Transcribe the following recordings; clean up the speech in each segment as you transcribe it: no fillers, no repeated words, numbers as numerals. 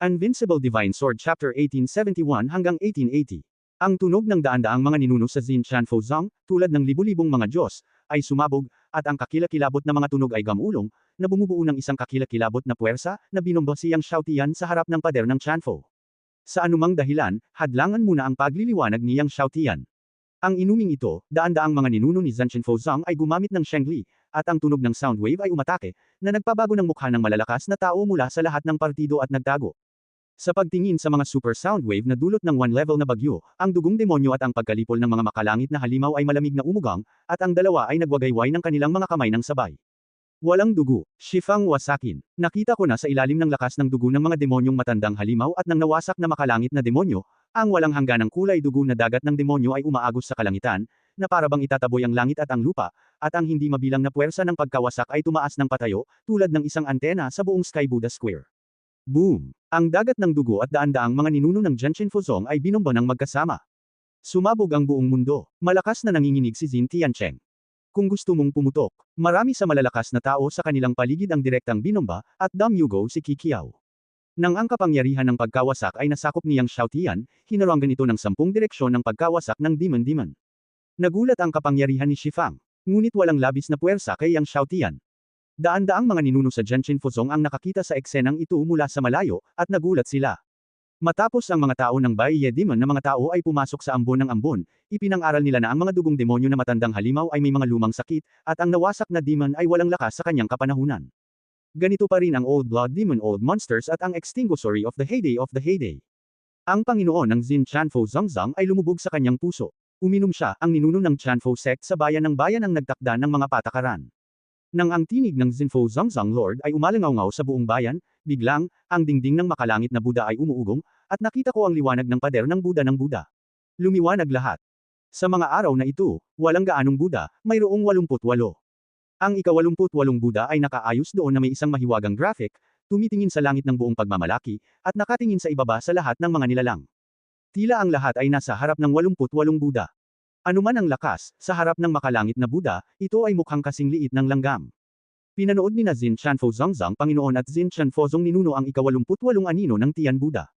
Invincible Divine Sword Chapter 1871 hanggang 1880. Ang tunog ng daan-daang mga ninuno sa Xin Chan Fozong, tulad ng libu-libong mga Diyos, ay sumabog, at ang kakilakilabot na mga tunog ay gamulong, na bumubuo ng isang kakilakilabot na puwersa, na binomba siyang Xiaotian sa harap ng pader ng Chanfo. Sa anumang dahilan, hadlangan muna ang pagliliwanag niyang Xiaotian. Ang inuming ito, daan-daang mga ninuno ni Zanchin Fozong ay gumamit ng Shengli, at ang tunog ng sound wave ay umatake, na nagpabago ng mukha ng malalakas na tao mula sa lahat ng partido at nagtago. Sa pagtingin sa mga super sound wave na dulot ng one level na bagyo, ang dugong demonyo at ang pagkalipol ng mga makalangit na halimaw ay malamig na umugang, at ang dalawa ay nagwagayway ng kanilang mga kamay ng sabay. Walang dugo, Shifang Wasakin. Nakita ko na sa ilalim ng lakas ng dugo ng mga demonyong matandang halimaw at ng nawasak na makalangit na demonyo, ang walang hangganang kulay dugo na dagat ng demonyo ay umaagos sa kalangitan, na parabang itataboy ang langit at ang lupa, at ang hindi mabilang na puwersa ng pagkawasak ay tumaas ng patayo, tulad ng isang antena sa buong Sky Buddha Square. Boom! Ang dagat ng dugo at daan-daang mga ninuno ng Zanchin Fozong ay binomba ng magkasama. Sumabog ang buong mundo. Malakas na nanginginig si Xin Tiancheng. Kung gusto mong pumutok, marami sa malalakas na tao sa kanilang paligid ang direktang binomba, at damyugo si Kikiao. Nang ang kapangyarihan ng pagkawasak ay nasakop niyang Xiaotian, hinarangan ito ng 10 direksyon ng pagkawasak ng Demon. Nagulat ang kapangyarihan ni Shifang. Ngunit walang labis na puwersa kay Yang Xiaotian. Daan-daang mga ninuno sa Zanchin Fozong ang nakakita sa eksenang ito mula sa malayo, at nagulat sila. Matapos ang mga tao ng Baiye Demon na mga tao ay pumasok sa ambon ng ambon, ipinang-aral nila na ang mga dugong demonyo na matandang halimaw ay may mga lumang sakit, at ang nawasak na demon ay walang lakas sa kanyang kapanahunan. Ganito pa rin ang Old Blood Demon Old Monsters at ang Extinguishory of the Heyday. Ang Panginoon ng Xin Chanfo Zongzong ay lumubog sa kanyang puso. Uminom siya, ang ninuno ng Chanfo sect sa bayan ng ang nagtakda ng mga patakaran. Nang ang tinig ng Zinfo Zongzong Lord ay umalangaw sa buong bayan, biglang, ang dingding ng makalangit na Buddha ay umuugong, at nakita ko ang liwanag ng pader ng Buddha. Lumiwanag lahat. Sa mga araw na ito, walang gaanong Buddha, mayroong 88. Ang ika-88 Buddha ay nakaayos doon na may isang mahiwagang graphic, tumitingin sa langit ng buong pagmamalaki, at nakatingin sa ibaba sa lahat ng mga nilalang. Tila ang lahat ay nasa harap ng 88 Buddha. Anuman ang lakas, sa harap ng makalangit na Buddha, ito ay mukhang kasing liit ng langgam. Pinanood ni na Xin Chanfo Zongzong Panginoon at Xin Chan Fozong ninuno ang ika-88 anino ng Tian Buddha.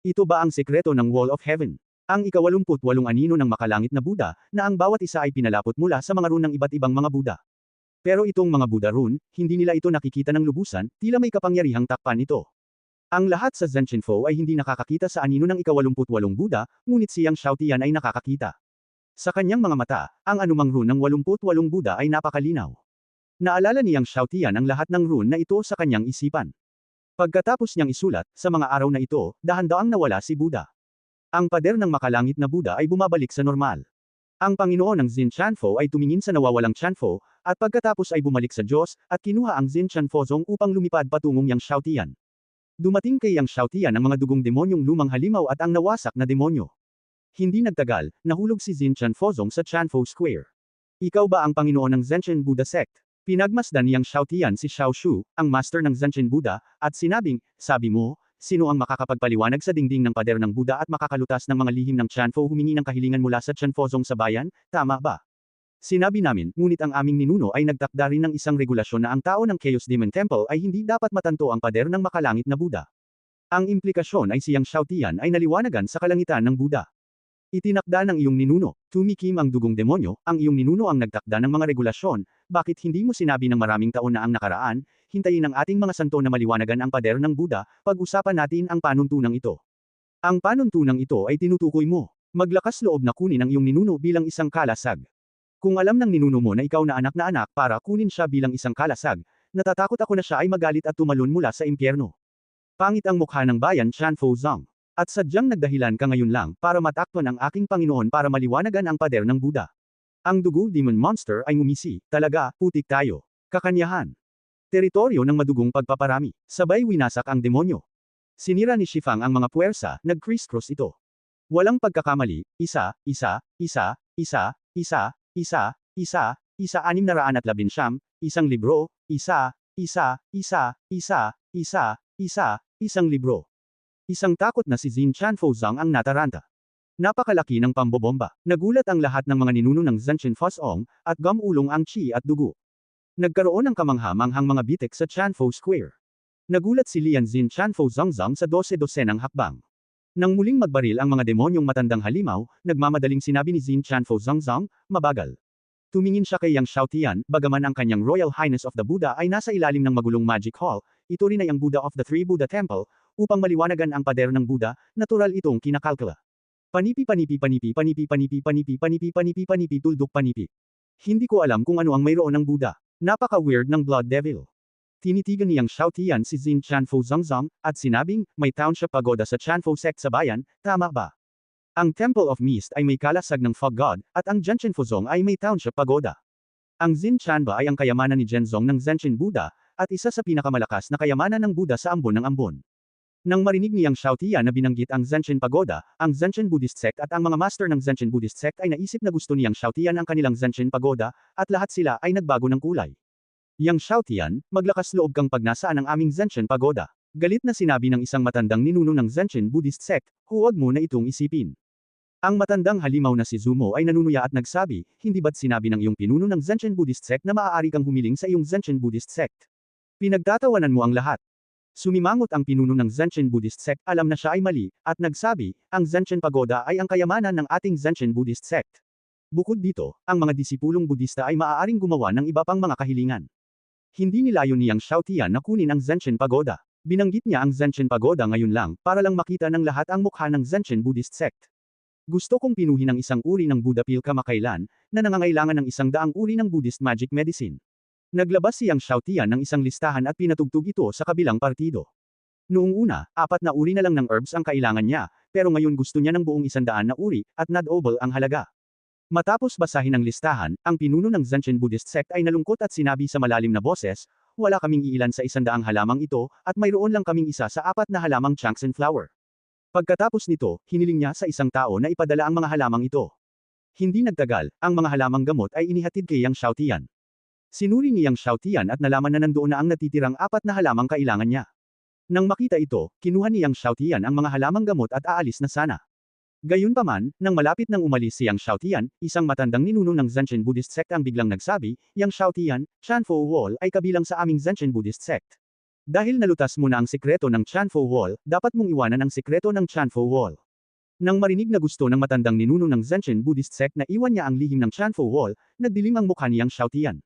Ito ba ang sekreto ng Wall of Heaven? Ang ika-88 anino ng makalangit na Buddha, na ang bawat isa ay pinalapot mula sa mga rune ng iba't ibang mga Buddha. Pero itong mga Buddha rune, hindi nila ito nakikita ng lubusan, tila may kapangyarihang takpan ito. Ang lahat sa Zanchinfo ay hindi nakakakita sa anino ng ika-88 Buddha, ngunit siyang Xiaotian ay nakakakita. Sa kanyang mga mata, ang anumang rune ng 88 Buddha ay napakalinaw. Naalala niyang Xiaotian ang lahat ng rune na ito sa kanyang isipan. Pagkatapos niyang isulat, sa mga araw na ito, dahan-daang nawala si Buddha. Ang pader ng makalangit na Buddha ay bumabalik sa normal. Ang Panginoon ng Xin Chanfo ay tumingin sa nawawalang Chanfo, at pagkatapos ay bumalik sa Diyos, at kinuha ang Xin Chanfozong upang lumipad patungong Yang Xiaotian. Dumating kay Yang Xiaotian ang mga dugong demonyong lumang halimaw at ang nawasak na demonyo. Hindi nagtagal, nahulog si Xin Chanfozong sa Chanfo Square. Ikaw ba ang Panginoon ng Zanchin Buddha sect? Pinagmasdan niyang Xiaotian si Xiao Shu, ang master ng Zanchin Buddha, at sinabing, sabi mo, sino ang makakapagpaliwanag sa dingding ng pader ng Buddha at makakalutas ng mga lihim ng Chanfo humingi ng kahilingan mula sa Chanfozong sa bayan, tama ba? Sinabi namin, ngunit ang aming ninuno ay nagtakda rin ng isang regulasyon na ang tao ng Chaos Demon Temple ay hindi dapat matanto ang pader ng makalangit na Buddha. Ang implikasyon ay siyang Xiaotian ay naliwanagan sa kalangitan ng Buddha. Itinakda ng iyong ninuno, tumikim ang dugong demonyo, ang iyong ninuno ang nagtakda ng mga regulasyon, bakit hindi mo sinabi ng maraming taon na ang nakaraan, hintayin ang ating mga santo na maliwanagan ang pader ng Buddha, pag-usapan natin ang panuntunang ito. Ang panuntunang ito ay tinutukoy mo, maglakas loob na kunin ang iyong ninuno bilang isang kalasag. Kung alam ng ninuno mo na ikaw na anak para kunin siya bilang isang kalasag, natatakot ako na siya ay magalit at tumalon mula sa impyerno. Pangit ang mukha ng bayan Chanfo Zong. At sadyang nagdahilan ka ngayon lang para matakpan ang aking Panginoon para maliwanagan ang pader ng Buddha. Ang dugo demon monster ay ngumisi, talaga, putik tayo. Kakanyahan. Teritoryo ng madugong pagpaparami. Sabay winasak ang demonyo. Sinira ni Shifang ang mga puwersa, nag-criss-cross ito. Walang pagkakamali, 619, isang libro, isang libro. Isang takot na si Xin Chanfozong ang nataranta. Napakalaki ng pambobomba. Nagulat ang lahat ng mga ninuno ng Zanchin Fozong, at gamulong ang chi at dugo. Nagkaroon ng kamangha-manghang mga bitek sa Chanfo Square. Nagulat si Lian Xin Chanfo Zongzong sa 12-dosenang hakbang. Nang muling magbaril ang mga demonyong matandang halimaw, nagmamadaling sinabi ni Xin Chanfo Zongzong, mabagal. Tumingin siya kay Yang Xiaotian, bagaman ang kanyang Royal Highness of the Buddha ay nasa ilalim ng magulong Magic Hall, ito rin ay ang Buddha of the Three Buddha Temple, upang maliwanagan ang pader ng Buddha, natural itong kinakalkula. Panipi panipi panipi panipi panipi panipi panipi panipi panipi tuldok panipi. Hindi ko alam kung ano ang mayroon ng Buddha. Napaka-weird ng Blood Devil. Tinitigan niyang Xiaotian si Xin Chanfo Zongzong, at sinabing, may township pagoda sa Chanfo sect sa bayan, tama ba? Ang Temple of Mist ay may kalasag ng Fog God, at ang Genshin Fuzong ay may township pagoda. Ang Xin Chan ba ay ang kayamanan ni Genzong ng Zenshin Buddha, at isa sa pinakamalakas na kayamanan ng Buddha sa ambon ng ambon. Nang marinig niyang Xiaotian na binanggit ang Zenshin Pagoda, ang Zenshin Buddhist sect at ang mga master ng Zenshin Buddhist sect ay naisip na gusto niyang Xiaotian ang kanilang Zenshin Pagoda, at lahat sila ay nagbago ng kulay. Yang Xiaotian, maglakas loob kang pag nasaan ang aming Zenshin Pagoda. Galit na sinabi ng isang matandang ninuno ng Zenshin Buddhist sect, huwag mo na itong isipin. Ang matandang halimaw na si Zumo ay nanunuya at nagsabi, hindi ba't sinabi ng iyong pinuno ng Zenshin Buddhist sect na maaari kang humiling sa iyong Zenshin Buddhist sect? Pinagtatawanan mo ang lahat. Sumimangot ang pinuno ng Zenshin Buddhist sect, alam na siya ay mali, at nagsabi, ang Zenshin Pagoda ay ang kayamanan ng ating Zenshin Buddhist sect. Bukod dito, ang mga disipulong Budista ay maaaring gumawa ng iba pang mga kahilingan. Hindi nilayon niyang Xiaotian na kunin ang Zenshin Pagoda. Binanggit niya ang Zenshin Pagoda ngayon lang, para lang makita ng lahat ang mukha ng Zenshin Buddhist sect. Gusto kong pinuhin ang isang uri ng Buddha pill kamakailan, na nangangailangan ng 100 uri ng Buddhist magic medicine. Naglabas siyang Xiaotian ng isang listahan at pinatugtog ito sa kabilang partido. Noong una, 4 na uri na lang ng herbs ang kailangan niya, pero ngayon gusto niya ng buong 100 na uri, at not-oble ang halaga. Matapos basahin ang listahan, ang pinuno ng Zenshin Buddhist sect ay nalungkot at sinabi sa malalim na boses, wala kaming iilan sa 100 halamang ito, at mayroon lang kaming isa sa 4 na halamang Changsen flower. Pagkatapos nito, hiniling niya sa isang tao na ipadala ang mga halamang ito. Hindi nagtagal, ang mga halamang gamot ay inihatid kay Yang Xiaotian. Sinuri ni Yang Xiaotian at nalaman na nandoon na ang natitirang 4 na halamang kailangan niya. Nang makita ito, kinuha ni Yang Xiaotian ang mga halamang gamot at aalis na sana. Gayunpaman, nang malapit nang umalis si Yang Xiaotian, isang matandang ninuno ng Zenshin Buddhist sect ang biglang nagsabi, Yang Xiaotian, Chanfo Wall ay kabilang sa aming Zenshin Buddhist sect. Dahil nalutas mo na ang sikreto ng Chanfo Wall, dapat mong iwanan ang sikreto ng Chanfo Wall. Nang marinig na gusto ng matandang ninuno ng Zenshin Buddhist sect na iwan niya ang lihim ng Chanfo Wall, nagdilim ang mukha ni Yang Xiaotian.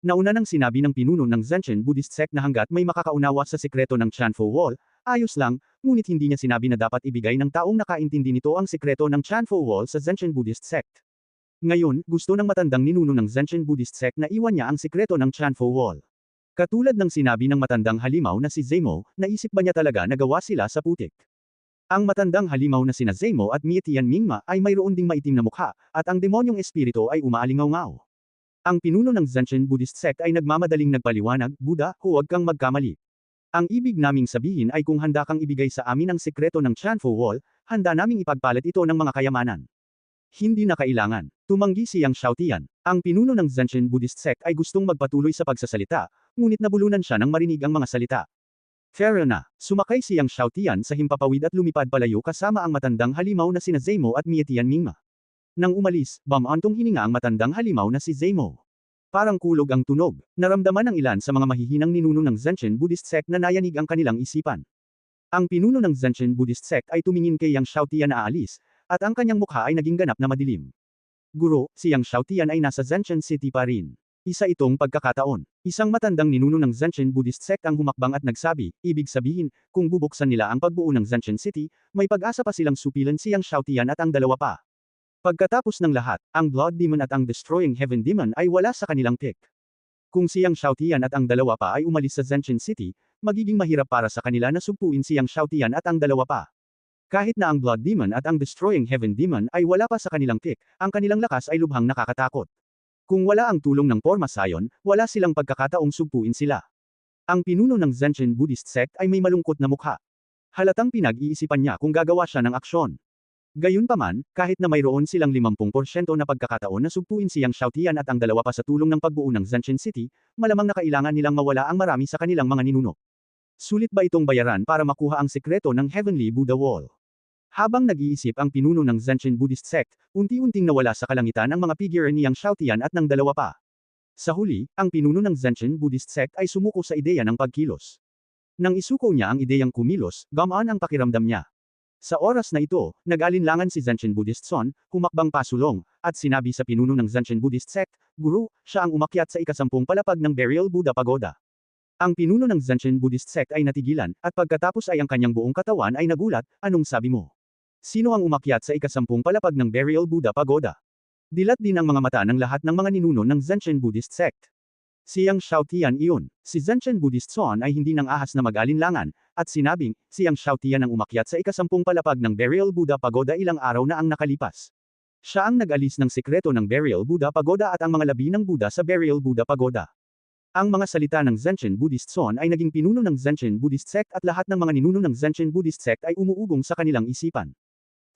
Nauna nang sinabi ng pinuno ng Zenshin Buddhist sect na hanggat may makakaunawa sa sikreto ng Chanfo Wall, ayos lang, ngunit hindi niya sinabi na dapat ibigay ng taong nakaintindi nito ang sikreto ng Chanfo Wall sa Zenshin Buddhist sect. Ngayon, gusto ng matandang ninuno ng Zenshin Buddhist sect na iwan niya ang sikreto ng Chanfo Wall. Katulad ng sinabi ng matandang halimaw na si Zemo, naisip ba niya talaga na gawa sila sa putik? Ang matandang halimaw na sina Zemo at Mietian Mingma ay mayroon ding maitim na mukha, at ang demonyong espiritu ay umaalingaw-ngaw. Ang pinuno ng Zenshin Buddhist sect ay nagmamadaling nagpaliwanag, Buddha, huwag kang magkamali. Ang ibig naming sabihin ay kung handa kang ibigay sa amin ang sikreto ng Chanfo Wall, handa naming ipagpalit ito ng mga kayamanan. Hindi na kailangan. Tumanggi si Yang Xiaotian. Ang pinuno ng Zenshin Buddhist sect ay gustong magpatuloy sa pagsasalita, ngunit nabulunan siya nang marinig ang mga salita. Fair na, sumakay si Yang Xiaotian sa himpapawid at lumipad palayo kasama ang matandang halimaw na sina Zemo at Mietian Mingma. Nang umalis, bamantong hininga ang matandang halimaw na si Zemo. Parang kulog ang tunog, naramdaman ng ilan sa mga mahihinang ninuno ng Zenshin Buddhist sect na nayanig ang kanilang isipan. Ang pinuno ng Zenshin Buddhist sect ay tumingin kay Yang Xiaotian na aalis, at ang kanyang mukha ay naging ganap na madilim. Guro, si Yang Xiaotian ay nasa Zenshin City pa rin. Isa itong pagkakataon. Isang matandang ninuno ng Zenshin Buddhist sect ang humakbang at nagsabi, ibig sabihin, kung bubuksan nila ang pagbuo ng Zenshin City, may pag-asa pa silang supilan si Yang Xiaotian at ang dalawa pa. Pagkatapos ng lahat, ang Blood Demon at ang Destroying Heaven Demon ay wala sa kanilang pick. Kung si Yang Xiaotian at ang dalawa pa ay umalis sa Zenshin City, magiging mahirap para sa kanila na sugpuin si Yang Xiaotian at ang dalawa pa. Kahit na ang Blood Demon at ang Destroying Heaven Demon ay wala pa sa kanilang pick, ang kanilang lakas ay lubhang nakakatakot. Kung wala ang tulong ng Pormasayon, wala silang pagkakataong sugpuin sila. Ang pinuno ng Zenshin Buddhist sect ay may malungkot na mukha. Halatang pinag-iisipan niya kung gagawa siya ng aksyon. Gayunpaman, kahit na mayroon silang 50% na pagkakataon na sugpuin si Yang Xiaotian at ang dalawa pa sa tulong ng pagbuo ng Zenshin City, malamang na kailangan nilang mawala ang marami sa kanilang mga ninuno. Sulit ba itong bayaran para makuha ang sikreto ng Heavenly Buddha Wall? Habang nag-iisip ang pinuno ng Zenshin Buddhist sect, unti-unting nawala sa kalangitan ang mga figure ni Yang Xiaotian at ng dalawa pa. Sa huli, ang pinuno ng Zenshin Buddhist sect ay sumuko sa ideya ng pagkilos. Nang isuko niya ang ideyang kumilos, gumaan ang pakiramdam niya. Sa oras na ito, nag-alinlangan si Zanshin Buddhist Son, humakbang pasulong, at sinabi sa pinuno ng Zanshin Buddhist sect, Guru, siya ang umakyat sa ikasampung palapag ng Burial Buddha Pagoda. Ang pinuno ng Zanshin Buddhist sect ay natigilan, at pagkatapos ay ang kanyang buong katawan ay nagulat, anong sabi mo? Sino ang umakyat sa ikasampung palapag ng Burial Buddha Pagoda? Dilat din ang mga mata ng lahat ng mga ninuno ng Zanshin Buddhist sect. Siyang Xiaotian iyon. Si Zanshin Buddhist Son ay hindi nang ahas na mag-alinlangan, at sinabing, siyang Xiaotian ang umakyat sa ikasampung palapag ng Burial Buddha Pagoda ilang araw na ang nakalipas. Siya ang nag-alis ng sikreto ng Burial Buddha Pagoda at ang mga labi ng Buddha sa Burial Buddha Pagoda. Ang mga salita ng Zanshin Buddhist Son ay naging pinuno ng Zanshin Buddhist sect at lahat ng mga ninuno ng Zanshin Buddhist sect ay umuugong sa kanilang isipan.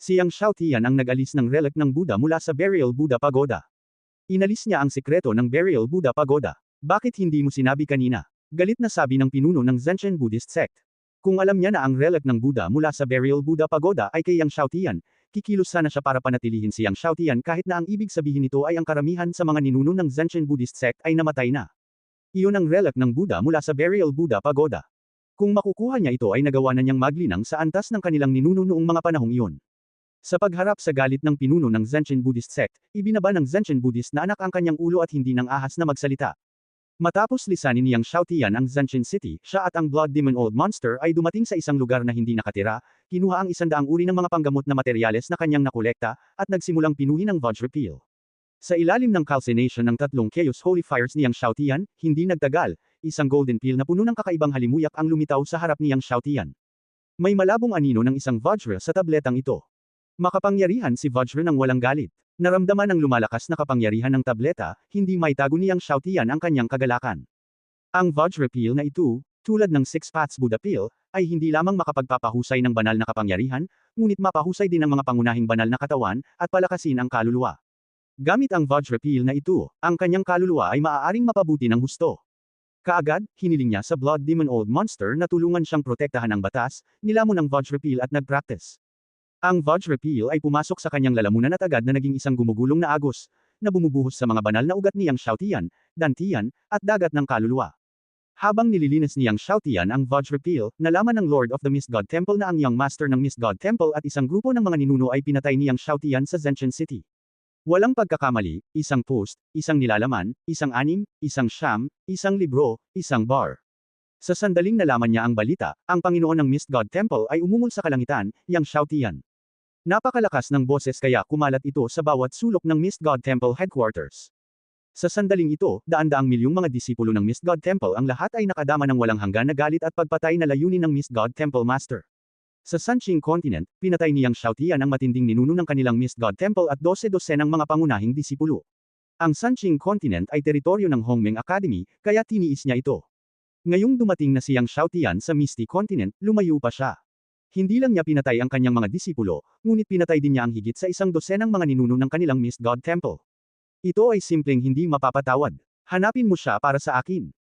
Siyang Xiaotian ang nag-alis ng relic ng Buddha mula sa Burial Buddha Pagoda. Inalis niya ang sikreto ng Burial Buddha Pagoda. Bakit hindi mo sinabi kanina? Galit na sabi ng pinuno ng Zanshin Buddhist sect. Kung alam niya na ang relic ng Buddha mula sa Burial Buddha Pagoda ay kay Yang Xiaotian, kikilos sana siya para panatilihin si Yang Xiaotian kahit na ang ibig sabihin nito ay ang karamihan sa mga ninuno ng Zanshin Buddhist sect ay namatay na. Iyon ang relic ng Buddha mula sa Burial Buddha Pagoda. Kung makukuha niya ito ay nagawa na niyang maglinang sa antas ng kanilang ninuno noong mga panahong iyon. Sa pagharap sa galit ng pinuno ng Zanshin Buddhist sect, ibinaba ng Zanshin Buddhist na anak ang kanyang ulo at hindi nang ahas na magsalita. Matapos lisanin niyang Xiaotian ang Zanshin City, siya at ang Blood Demon Old Monster ay dumating sa isang lugar na hindi nakatira, kinuha ang 100 uri ng mga panggamot na materyales na kanyang nakolekta, at nagsimulang pinuhin ang Vajra Peel. Sa ilalim ng calcination ng 3 Chaos Holy Fires niyang Xiaotian, hindi nagtagal, isang golden peel na puno ng kakaibang halimuyak ang lumitaw sa harap niyang Xiaotian. May malabong anino ng isang Vajra sa tabletang ito. Makapangyarihan si Vajra ng walang galit. Naramdaman ang lumalakas na kapangyarihan ng tableta, hindi maitago niyang Xiaotian ang kanyang kagalakan. Ang Vajra Peel na ito, tulad ng Six Paths Buddha Peel, ay hindi lamang makapagpapahusay ng banal na kapangyarihan, ngunit mapahusay din ng mga pangunahing banal na katawan, at palakasin ang kaluluwa. Gamit ang Vajra Peel na ito, ang kanyang kaluluwa ay maaaring mapabuti ng husto. Kaagad, hiniling niya sa Blood Demon Old Monster na tulungan siyang protektahan ang batas, nilamon ang Vajra Peel at nagpractice. Ang Vajra Peel ay pumasok sa kanyang lalamunan at agad na naging isang gumugulong na agos, na bumubuhos sa mga banal na ugat niyang Xiaotian, dantian, at dagat ng kaluluwa. Habang nililinis niyang Xiaotian ang Vajra Peel, nalaman ng Lord of the Mist God Temple na ang Young Master ng Mist God Temple at isang grupo ng mga ninuno ay pinatay niyang Xiaotian sa Zanshin City. Walang pagkakamali, isang post, isang nilalaman, isang anim, isang siyam, isang libro, isang bar. Sa sandaling nalaman niya ang balita, ang Panginoon ng Mist God Temple ay umungol sa kalangitan, Yang Xiaotian. Napakalakas ng boses kaya kumalat ito sa bawat sulok ng Mist God Temple headquarters. Sa sandaling ito, daan-daang milyong mga disipulo ng Mist God Temple ang lahat ay nakadama ng walang hanggan na galit at pagpatay na layunin ng Mist God Temple Master. Sa Sanqing Continent, pinatay niyang Xiaotian ang matinding ninuno ng kanilang Mist God Temple at 12-dosenang mga pangunahing disipulo. Ang Sanqing Continent ay teritoryo ng Hongmeng Academy, kaya tiniis niya ito. Ngayong dumating na siyang Xiaotian sa Misty Continent, lumayo pa siya. Hindi lang niya pinatay ang kanyang mga disipulo, ngunit pinatay din niya ang higit sa 100 mga ninuno ng kanilang Mist God Temple. Ito ay simpleng hindi mapapatawad. Hanapin mo siya para sa akin.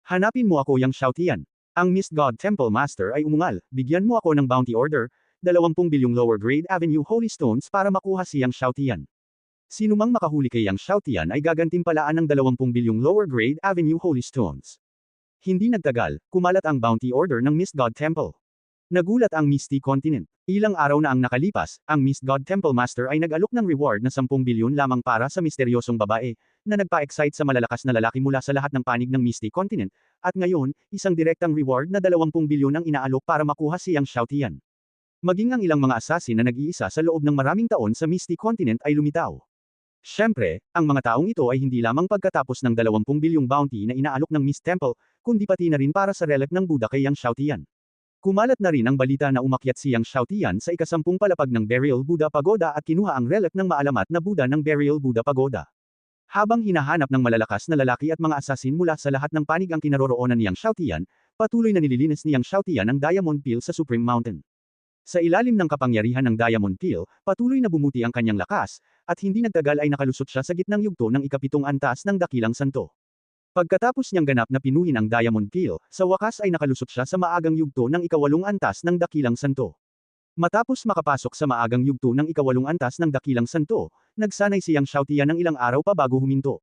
Hanapin mo ako, Yang Xiaotian. Ang Mist God Temple Master ay umungal, bigyan mo ako ng bounty order, 20 bilyong lower grade Avenue Holy Stones para makuha si Yang Xiaotian. Sinumang makahuli kay Yang Xiaotian ay gagantimpalaan ng 20 bilyong lower grade Avenue Holy Stones. Hindi nagtagal, kumalat ang bounty order ng Mist God Temple. Nagulat ang Misty Continent. Ilang araw na ang nakalipas, ang Mist God Temple Master ay nag-alok ng reward na 10 bilyon lamang para sa misteryosong babae, na nagpa-excite sa malalakas na lalaki mula sa lahat ng panig ng Misty Continent, at ngayon, isang direktang reward na 20 bilyon ang inaalok para makuha si Yang Xiaotian. Maging ang ilang mga assassin na nag-iisa sa loob ng maraming taon sa Misty Continent ay lumitaw. Siyempre, ang mga taong ito ay hindi lamang pagkatapos ng 20 bilyong bounty na inaalok ng Mist Temple, kundi pati na rin para sa relic ng Buddha kay Yang Xiaotian. Kumalat na rin ang balita na umakyat si Yang Xiaotian sa ikasampung palapag ng Burial Buddha Pagoda at kinuha ang relic ng maalamat na Buddha ng Burial Buddha Pagoda. Habang hinahanap ng malalakas na lalaki at mga assassin mula sa lahat ng panig ang kinaroroonan ni Yang Xiaotian, patuloy na nililinis ni Yang Xiaotian ang Diamond Peel sa Supreme Mountain. Sa ilalim ng kapangyarihan ng Diamond Peel, patuloy na bumuti ang kanyang lakas, at hindi nagtagal ay nakalusot siya sa gitnang yugto ng ikapitong antas ng Dakilang Santo. Pagkatapos niyang ganap na pinuhin ang Diamond Peel, sa wakas ay nakalusot siya sa maagang yugto ng ikawalong antas ng Dakilang Santo. Matapos makapasok sa maagang yugto ng ikawalong antas ng Dakilang Santo, nagsanay si Yang Xiaotian ng ilang araw pa bago huminto.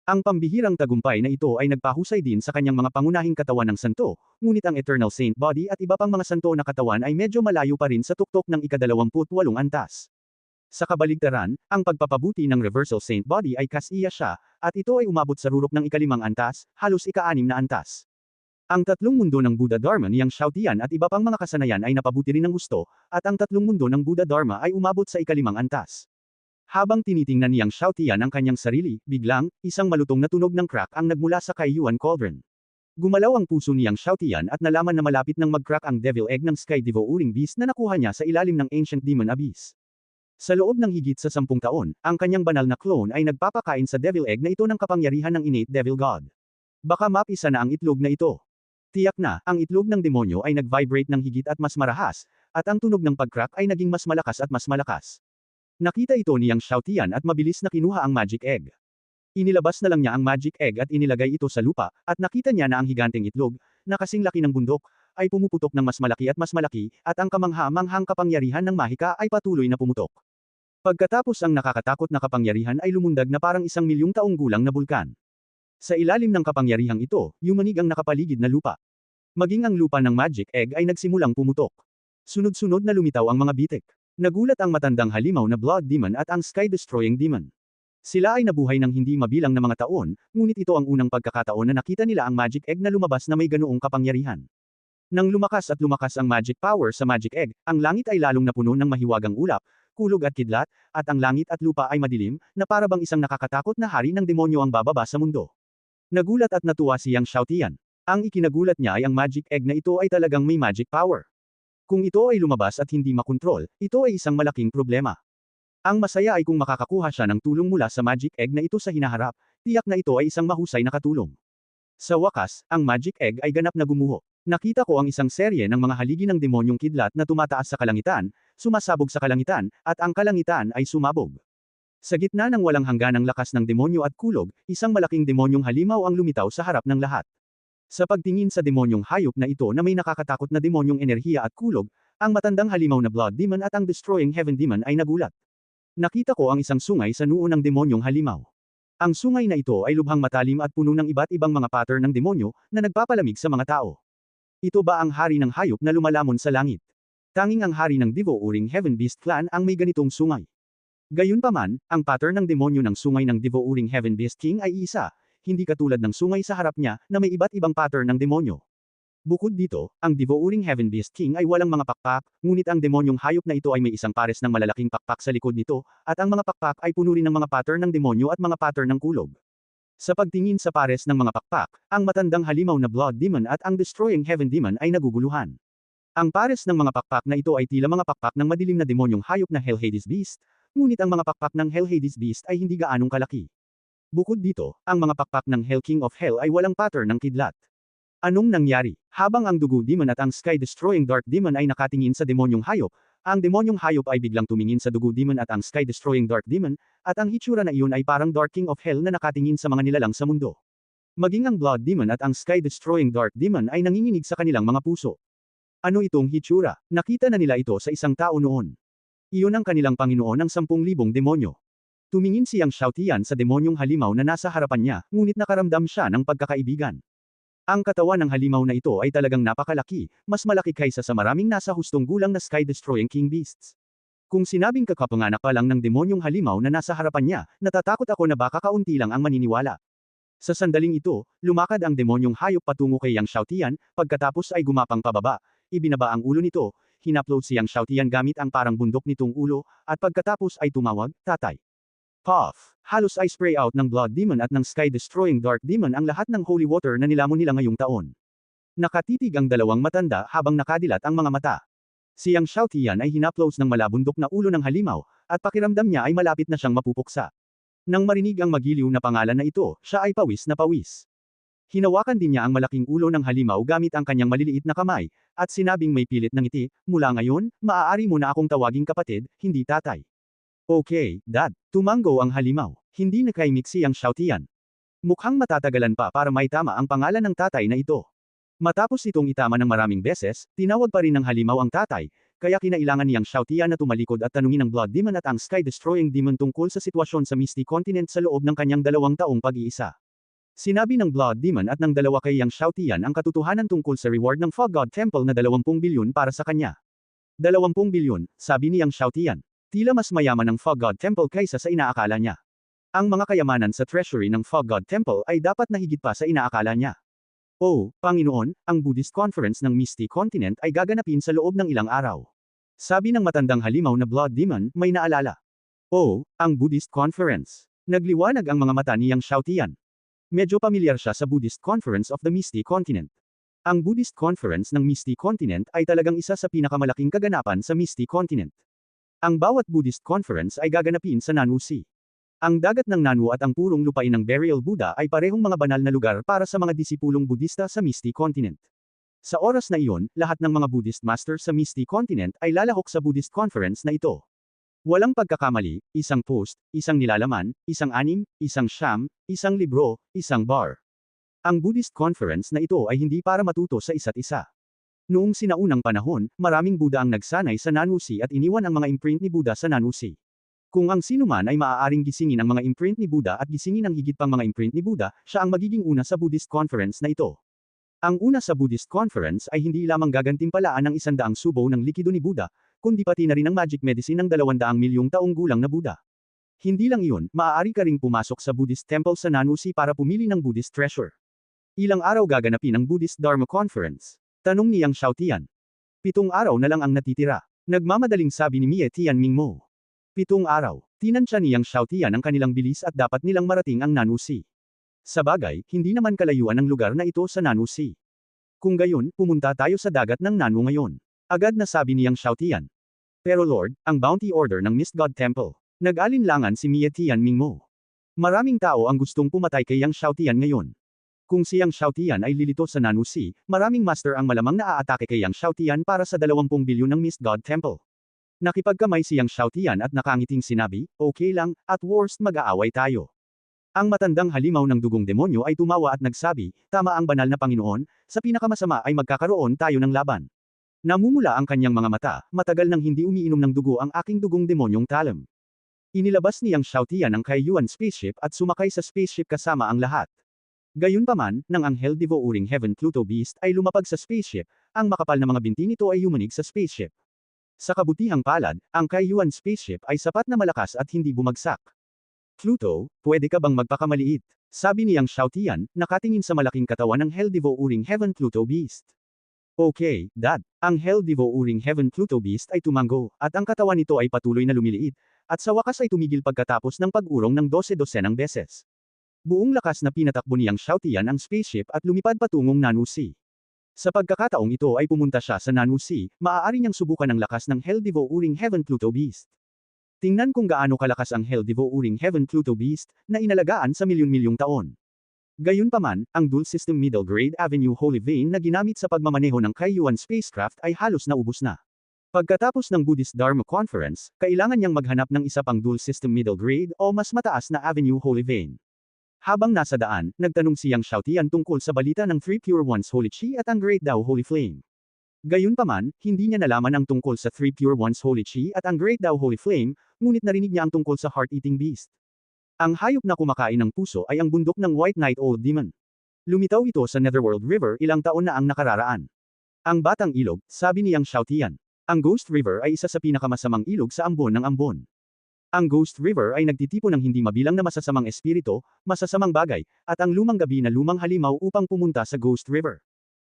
Ang pambihirang tagumpay na ito ay nagpahusay din sa kanyang mga pangunahing katawan ng santo, ngunit ang Eternal Saint Body at iba pang mga santo na katawan ay medyo malayo pa rin sa tuktok ng ika-28 antas. Sa kabaligtaran, ang pagpapabuti ng Reversal Saint Body ay kasiya siya, at ito ay umabot sa rurok ng ika-5 antas, halos ika-6 na antas. Ang tatlong mundo ng Buddha Dharma niyang Xiaotian at iba pang mga kasanayan ay napabuti rin ng gusto, at ang tatlong mundo ng Buddha Dharma ay umabot sa ika-5 antas. Habang tinitingnan niyang Xiaotian ang kanyang sarili, biglang, isang malutong na tunog ng crack ang nagmula sa Kaiyuan Cauldron. Gumalaw ang puso niyang Xiaotian at nalaman na malapit nang mag-crack ang Devil Egg ng Sky Devouring Beast na nakuha niya sa ilalim ng Ancient Demon Abyss. Sa loob ng higit sa 10 taon, ang kanyang banal na clone ay nagpapakain sa Devil Egg na ito ng kapangyarihan ng innate Devil God. Baka mapisa na ang itlog na ito. Tiyak na, ang itlog ng demonyo ay nag-vibrate ng higit at mas marahas, at ang tunog ng pag-crack ay naging mas malakas at mas malakas. Nakita ito niyang Xiaotian at mabilis na kinuha ang Magic Egg. Inilabas na lang niya ang Magic Egg at inilagay ito sa lupa, at nakita niya na ang higanteng itlog, na kasing laki ng bundok, ay pumuputok ng mas malaki, at ang kamangha-manghang kapangyarihan ng Mahika ay patuloy na pumutok. Pagkatapos ang nakakatakot na kapangyarihan ay lumundag na parang 1,000,000 taong gulang na bulkan. Sa ilalim ng kapangyarihang ito, yumanig ang nakapaligid na lupa. Maging ang lupa ng Magic Egg ay nagsimulang pumutok. Sunod-sunod na lumitaw ang mga bitik. Nagulat ang matandang halimaw na Blood Demon at ang Sky-Destroying Demon. Sila ay nabuhay ng hindi mabilang na mga taon, ngunit ito ang unang pagkakataon na nakita nila ang Magic Egg na lumabas na may ganoong kapangyarihan. Nang lumakas ang Magic Power sa Magic Egg, ang langit ay lalong napuno ng mahiwagang ulap, kulog at kidlat, at ang langit at lupa ay madilim, na para bang isang nakakatakot na hari ng demonyo ang bababa sa mundo. Nagulat at natuwa si Yang Xiaotian. Ang ikinagulat niya ay ang Magic Egg na ito ay talagang may magic power. Kung ito ay lumabas at hindi makontrol, ito ay isang malaking problema. Ang masaya ay kung makakakuha siya ng tulong mula sa Magic Egg na ito sa hinaharap, tiyak na ito ay isang mahusay na katulong. Sa wakas, ang Magic Egg ay ganap na gumuho. Nakita ko ang isang serye ng mga haligi ng demonyong kidlat na tumataas sa kalangitan, sumasabog sa kalangitan, at ang kalangitan ay sumabog. Sa gitna ng walang hangganang lakas ng demonyo at kulog, isang malaking demonyong halimaw ang lumitaw sa harap ng lahat. Sa pagtingin sa demonyong hayop na ito na may nakakatakot na demonyong enerhiya at kulog, ang matandang halimaw na Blood Demon at ang Destroying Heaven Demon ay nagulat. Nakita ko ang isang sungay sa noo ng demonyong halimaw. Ang sungay na ito ay lubhang matalim at puno ng iba't ibang mga pattern ng demonyo na nagpapalamig sa mga tao. Ito ba ang hari ng hayop na lumalamon sa langit? Tanging ang hari ng Devouring Heaven Beast Clan ang may ganitong sungay. Gayunpaman, ang pattern ng demonyo ng sungay ng Devouring Heaven Beast King ay isa, hindi katulad ng sungay sa harap niya na may iba't ibang pattern ng demonyo. Bukod dito, ang Devouring Heaven Beast King ay walang mga pakpak, ngunit ang demonyong hayop na ito ay may isang pares ng malalaking pakpak sa likod nito, at ang mga pakpak ay puno rin ng mga pattern ng demonyo at mga pattern ng kulog. Sa pagtingin sa pares ng mga pakpak, ang matandang halimaw na Blood Demon at ang Destroying Heaven Demon ay naguguluhan. Ang pares ng mga pakpak na ito ay tila mga pakpak ng madilim na demonyong hayop na Hell Hades Beast, ngunit ang mga pakpak ng Hell Hades Beast ay hindi gaanong kalaki. Bukod dito, ang mga pakpak ng Hell King of Hell ay walang pattern ng kidlat. Anong nangyari? Habang ang Dugo Demon at ang Sky-Destroying Dark Demon ay nakatingin sa demonyong hayop, ang demonyong hayop ay biglang tumingin sa Dugo Demon at ang Sky-Destroying Dark Demon, at ang hitsura na iyon ay parang Dark King of Hell na nakatingin sa mga nilalang sa mundo. Maging ang Blood Demon at ang Sky-Destroying Dark Demon ay nanginginig sa kanilang mga puso. Ano itong hitsura? Nakita na nila ito sa isang tao noon. Iyon ang kanilang Panginoon ng 10,000 demonyo. Tumingin si Yang Xiaotian sa demonyong halimaw na nasa harapan niya, ngunit nakaramdam siya ng pagkakaibigan. Ang katawan ng halimaw na ito ay talagang napakalaki, mas malaki kaysa sa maraming nasa hustong gulang na Sky-Destroying King Beasts. Kung sinabing kakapanganak pa lang ng demonyong halimaw na nasa harapan niya, natatakot ako na baka kaunti lang ang maniniwala. Sa sandaling ito, lumakad ang demonyong hayop patungo kay Yang Xiaotian, pagkatapos ay gumapang pababa, ibinaba ang ulo nito, hinupload si Yang Xiaotian gamit ang parang bundok nitong ulo, at pagkatapos ay tumawag, "Tatay." Puff! Halos ay spray out ng Blood Demon at ng Sky-Destroying Dark Demon ang lahat ng holy water na nilamon nila ngayong taon. Nakatitig ang dalawang matanda habang nakadilat ang mga mata. Si Yang Xiaotian ay hinaplos ng malabundok na ulo ng halimaw, at pakiramdam niya ay malapit na siyang mapupuksa. Nang marinig ang magiliw na pangalan na ito, siya ay pawis na pawis. Hinawakan din niya ang malaking ulo ng halimaw gamit ang kanyang maliliit na kamay, at sinabing may pilit na ngiti, "Mula ngayon, maaari mo na akong tawaging kapatid, hindi tatay." Okay, Dad. Tumanggo ang halimaw. Hindi nakaimik si Yang Xiaotian. Mukhang matatagalan pa para maitama ang pangalan ng tatay na ito. Matapos itong itama ng maraming beses, tinawag pa rin ng halimaw ang tatay, kaya kinailangan niyang Xiaotian na tumalikod at tanungin ang Blood Demon at ang Sky-Destroying Demon tungkol sa sitwasyon sa Misty Continent sa loob ng kanyang 2 taong pag-iisa. Sinabi ng Blood Demon at ng dalawa kay Yang Xiaotian ang katotohanan tungkol sa reward ng Fog God Temple na 20 bilyon para sa kanya. 20 bilyon, sabi ni Yang Xiaotian. Tila mas mayaman ang Fog God Temple kaysa sa inaakala niya. Ang mga kayamanan sa treasury ng Fog God Temple ay dapat na higit pa sa inaakala niya. Oh, Panginoon, ang Buddhist Conference ng Misty Continent ay gaganapin sa loob ng ilang araw. Sabi ng matandang halimaw na Blood Demon, may naalala. Oh, ang Buddhist Conference. Nagliwanag ang mga mata ni Yang Xiaotian. Medyo pamilyar siya sa Buddhist Conference of the Misty Continent. Ang Buddhist Conference ng Misty Continent ay talagang isa sa pinakamalaking kaganapan sa Misty Continent. Ang bawat Buddhist Conference ay gaganapin sa Nanu Sea. Ang dagat ng Nanu at ang purong lupain ng Burial Buddha ay parehong mga banal na lugar para sa mga disipulong Budista sa Misty Continent. Sa oras na iyon, lahat ng mga Buddhist master sa Misty Continent ay lalahok sa Buddhist Conference na ito. Walang pagkakamali, isang post, isang nilalaman, isang anim, isang siyam, isang libro, isang bar. Ang Buddhist Conference na ito ay hindi para matuto sa isa't isa. Noong sinaunang panahon, maraming Buddha ang nagsanay sa Nanu Sea at iniwan ang mga imprint ni Buddha sa Nanu Sea. Kung ang sinuman ay maaaring gisingin ang mga imprint ni Buddha at gisingin ang higit pang mga imprint ni Buddha, siya ang magiging una sa Buddhist Conference na ito. Ang una sa Buddhist Conference ay hindi lamang gagantimpalaan ng 100 subo ng likido ni Buddha, kundi pati na rin ang magic medicine ng 200 milyong taong gulang na Buddha. Hindi lang iyon, maaari ka ring pumasok sa Buddhist Temple sa Nanu Sea para pumili ng Buddhist treasure. Ilang araw gaganapin ang Buddhist Dharma Conference? Tanong ni Yang Xiaotian. 7 araw na lang ang natitira. Nagmamadaling sabi ni Mie Tianmingmo. 7 araw. Tinansya ni Yang Xiaotian ang kanilang bilis at dapat nilang marating ang Nanu Sea. Sabagay, hindi naman kalayuan ang lugar na ito sa Nanu Sea. Kung gayon, pumunta tayo sa dagat ng Nanu ngayon. Agad na sabi ni Yang Xiaotian. Pero Lord, ang bounty order ng Mist God Temple. Nag-alinlangan si Mie Tianmingmo. Maraming tao ang gustong pumatay kay Yang Xiaotian ngayon. Kung si Yang Xiaotian ay lilito sa Nanu Sea, maraming master ang malamang na aatake kay Yang Xiaotian para sa 20 bilyon ng Mist God Temple. Nakipagkamay si Yang Xiaotian at nakangiting sinabi, okay lang, at worst mag-aaway tayo. Ang matandang halimaw ng dugong demonyo ay tumawa at nagsabi, tama ang banal na Panginoon, sa pinakamasama ay magkakaroon tayo ng laban. Namumula ang kanyang mga mata, matagal nang hindi umiinom ng dugo ang aking dugong demonyong Talem. Inilabas ni Yang Xiaotian ang Kaiyuan spaceship at sumakay sa spaceship kasama ang lahat. Gayunpaman, nang anghel devouring heaven Pluto Beast ay lumapag sa spaceship, ang makapal na mga binti nito ay yumanig sa spaceship. Sa kabutihang palad, ang Kaiyuan spaceship ay sapat na malakas at hindi bumagsak. Pluto, pwede ka bang magpakamaliit? Sabi ni Yang Xiaotian, nakatingin sa malaking katawan ng Hell Devouring Heaven Pluto Beast. Okay, Dad. Ang Hell Devouring Heaven Pluto Beast ay tumango, at ang katawan nito ay patuloy na lumiliit, at sa wakas ay tumigil pagkatapos ng pag-urong ng 12-dosenang beses. Buong lakas na pinatakbo ni Yang Xiaotian ang spaceship at lumipad patungong Nanu Sea. Sa pagkakataong ito ay pumunta siya sa Nanu Sea, maaari niyang subukan ang lakas ng Hell Devouring Heaven Pluto Beast. Tingnan kung gaano kalakas ang Hell Devouring Heaven Pluto Beast, na inalagaan sa milyon-milyong taon. Gayunpaman, ang Dual System Middle Grade Avenue Holy Vein na ginamit sa pagmamaneho ng Kaiyuan spacecraft ay halos naubos na. Pagkatapos ng Buddhist Dharma Conference, kailangan niyang maghanap ng isa pang Dual System Middle Grade o mas mataas na Avenue Holy Vein. Habang nasa daan, nagtanong si Yang Xiaotian tungkol sa balita ng Three Pure Ones Holy Chi at ang Great Tao Holy Flame. Gayunpaman, hindi niya nalaman ang tungkol sa Three Pure Ones Holy Chi at ang Great Tao Holy Flame, ngunit narinig niya ang tungkol sa Heart-Eating Beast. Ang hayop na kumakain ng puso ay ang bundok ng White Knight Old Demon. Lumitaw ito sa Netherworld River ilang taon na ang nakararaan. Ang Batang Ilog, sabi ni Yang Xiaotian. Ang Ghost River ay isa sa pinakamasamang ilog sa ambon ng ambon. Ang Ghost River ay nagtitipon ng hindi mabilang na masasamang espiritu, masasamang bagay, at ang lumang gabi na lumang halimaw upang pumunta sa Ghost River.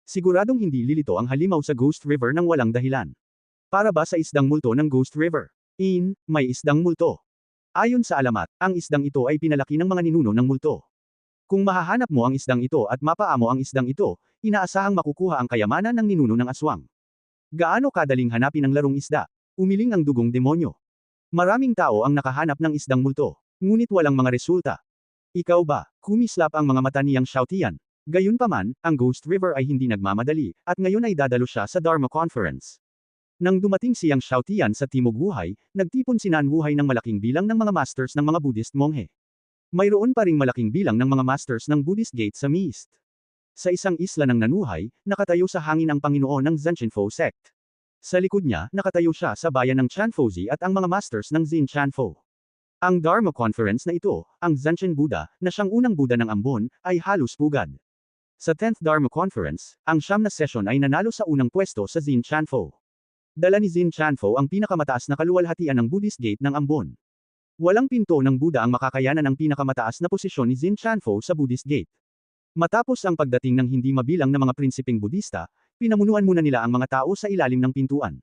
Siguradong hindi lilito ang halimaw sa Ghost River nang walang dahilan. Para ba sa isdang multo ng Ghost River? May isdang multo. Ayon sa alamat, ang isdang ito ay pinalaki ng mga ninuno ng multo. Kung mahahanap mo ang isdang ito at mapaamo ang isdang ito, inaasahang makukuha ang kayamanan ng ninuno ng aswang. Gaano kadaling hanapin ang larong isda? Umiling ang dugong demonyo. Maraming tao ang nakahanap ng isdang multo, ngunit walang mga resulta. Ikaw ba? Kumislap ang mga mata ni Yang Xiaotian. Gayunpaman, ang Ghost River ay hindi nagmamadali, at ngayon ay dadalo siya sa Dharma Conference. Nang dumating si Yang Xiaotian sa Timog Wuhay, nagtipon si Nan Wuhay ng malaking bilang ng mga masters ng mga Buddhist monghe. Mayroon pa ring malaking bilang ng mga masters ng Buddhist Gate sa Mist. Sa isang isla ng Nanuhay, nakatayo sa hangin ang Panginoon ng Zanshinfo sect. Sa likod niya, nakatayo siya sa bayan ng Chanfozi at ang mga masters ng Zin Chanfo. Ang Dharma Conference na ito, ang Zanshin Buddha, na siyang unang Buddha ng Ambon, ay halos pugad. Sa 10th Dharma Conference, ang siyam na session ay nanalo sa unang pwesto sa Zin Chanfo. Dala ni Zin Chanfo ang pinakamataas na kaluwalhatian ng Buddhist Gate ng Ambon. Walang pinto ng Buddha ang makakayanan ng pinakamataas na posisyon ni Zin Chanfo sa Buddhist Gate. Matapos ang pagdating ng hindi mabilang na mga prinsipeng Budista, pinamunuan muna nila ang mga tao sa ilalim ng pintuan.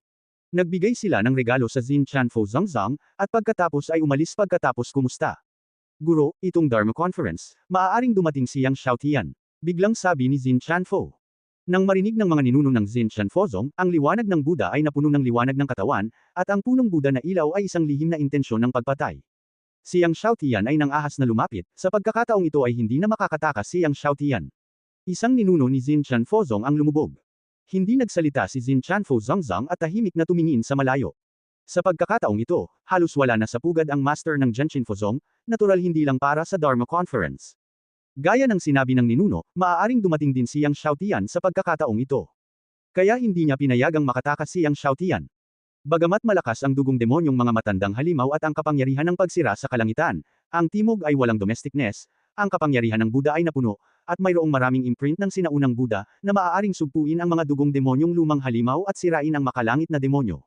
Nagbigay sila ng regalo sa Zin Chanfo Zongzong, at pagkatapos ay umalis pagkatapos kumusta. Guro, itong Dharma Conference, maaaring dumating si Yang Xiaotian. Biglang sabi ni Zin Chanfo. Nang marinig ng mga ninuno ng Zin Chanfozong, ang liwanag ng Buddha ay napuno ng liwanag ng katawan, at ang punong Buddha na ilaw ay isang lihim na intensyon ng pagpatay. Si Yang Xiaotian ay nang ahas na lumapit, sa pagkakataong ito ay hindi na makakatakas si Yang Xiaotian. Isang ninuno ni Zin Chanfozong ang lumubog. Hindi nagsalita si Zin Chanfo Zongzong at tahimik na tumingin sa malayo. Sa pagkakataong ito, halos wala na sa pugad ang master ng Genshin Fozong, natural hindi lang para sa Dharma Conference. Gaya ng sinabi ng ninuno, maaaring dumating din si Yang Xiaotian sa pagkakataong ito. Kaya hindi niya pinayagang makatakas si Yang Xiaotian. Bagamat malakas ang dugong demonyong mga matandang halimaw at ang kapangyarihan ng pagsira sa kalangitan, ang timog ay walang domesticness, ang kapangyarihan ng Buddha ay napuno, at mayroong maraming imprint ng sinaunang Buddha, na maaaring sugpuin ang mga dugong demonyong lumang halimaw at sirain ang makalangit na demonyo.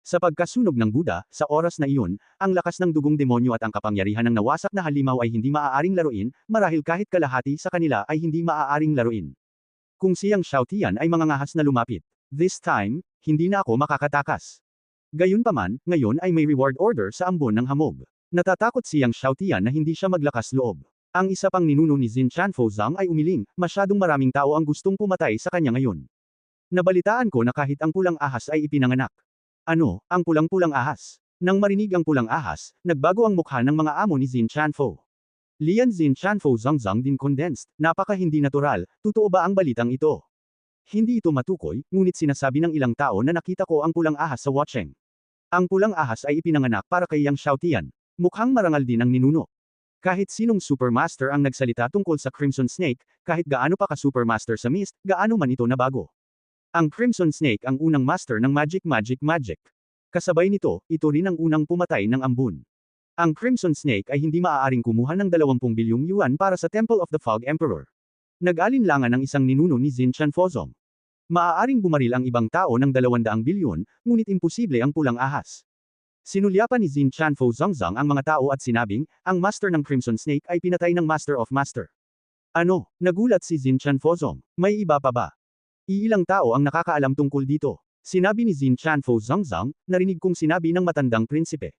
Sa pagkasunog ng Buddha, sa oras na iyon, ang lakas ng dugong demonyo at ang kapangyarihan ng nawasak na halimaw ay hindi maaaring laruin, marahil kahit kalahati sa kanila ay hindi maaaring laruin. Kung siyang Xiaotian ay mangangahas na lumapit. This time, hindi na ako makakatakas. Gayunpaman, ngayon ay may reward order sa ambon ng hamog. Natatakot siyang Xiaotian na hindi siya maglakas loob. Ang isa pang ninuno ni Zin Chanfo Zhang ay umiling, masyadong maraming tao ang gustong pumatay sa kanya ngayon. Nabalitaan ko na kahit ang pulang ahas ay ipinanganak. Ano, ang pulang-pulang ahas? Nang marinig ang pulang ahas, nagbago ang mukha ng mga amo ni Zin Chanfo. Lian Zin Chanfo Zhangzang din condensed, napaka hindi natural, totoo ba ang balitang ito? Hindi ito matukoy, ngunit sinasabi ng ilang tao na nakita ko ang pulang ahas sa watching. Ang pulang ahas ay ipinanganak para kay Yang Xiaotian. Mukhang marangal din ang ninuno. Kahit sinong Supermaster ang nagsalita tungkol sa Crimson Snake, kahit gaano pa ka-Supermaster sa Mist, gaano man ito nabago. Ang Crimson Snake ang unang master ng Magic. Kasabay nito, ito rin ang unang pumatay ng ambon. Ang Crimson Snake ay hindi maaaring kumuha ng 20 bilyong yuan para sa Temple of the Fog Emperor. Nag-alinlangan ang isang ninuno ni Zin Chanfozong. Maaaring bumaril ang ibang tao ng 200 bilyon, ngunit imposible ang pulang ahas. Sinulyapan ni Zin Chanfo Zongzong ang mga tao at sinabing, ang master ng Crimson Snake ay pinatay ng Master of Master. Ano? Nagulat si Zin Chanfozong. May iba pa ba? Iilang tao ang nakakaalam tungkol dito. Sinabi ni Zin Chanfo Zongzong, narinig kong sinabi ng matandang prinsipe.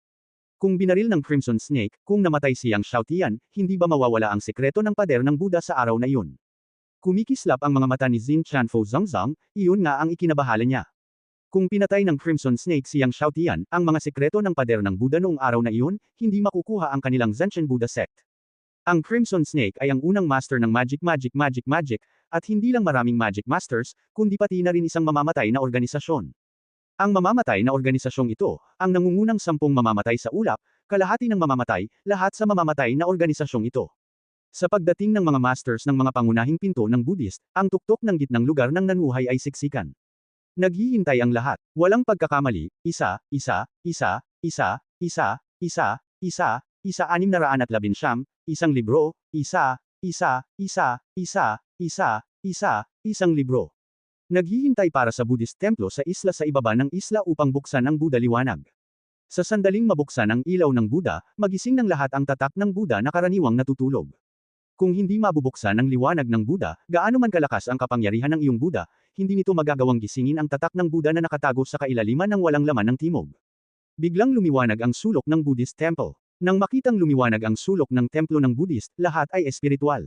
Kung binaril ng Crimson Snake, kung namatay si Yang Xiaotian, hindi ba mawawala ang sekreto ng pader ng Buddha sa araw na iyon? Kumikislap ang mga mata ni Zin Chanfo Zongzong, iyon nga ang ikinabahala niya. Kung pinatay ng Crimson Snake si Yang Xiaotian, ang mga sekreto ng pader ng Buddha noong araw na iyon, hindi makukuha ang kanilang Zanshin Buddha sect. Ang Crimson Snake ay ang unang master ng magic, at hindi lang maraming magic masters, kundi pati na rin isang mamamatay na organisasyon. Ang mamamatay na organisasyong ito, ang nangungunang 10 mamamatay sa ulap, kalahati ng mamamatay, lahat sa mamamatay na organisasyong ito. Sa pagdating ng mga masters ng mga pangunahing pinto ng Buddhist, ang tuktok ng gitnang lugar ng nanuhay ay siksikan. Naghihintay ang lahat. Walang pagkakamali. 619, isang libro, isang libro. Naghihintay para sa Buddhist templo sa isla sa ibaba ng isla upang buksan ang Buddha liwanag. Sa sandaling mabuksan ang ilaw ng Buddha, magising ng lahat ang tatak ng Buddha na karaniwang natutulog. Kung hindi mabubuksan ang liwanag ng Buddha, gaano man kalakas ang kapangyarihan ng iyong Buddha, hindi nito magagawang gisingin ang tatak ng Buddha na nakatago sa kailaliman ng walang laman ng timog. Biglang lumiwanag ang sulok ng Buddhist temple. Nang makitang lumiwanag ang sulok ng templo ng Buddhist, lahat ay espiritual.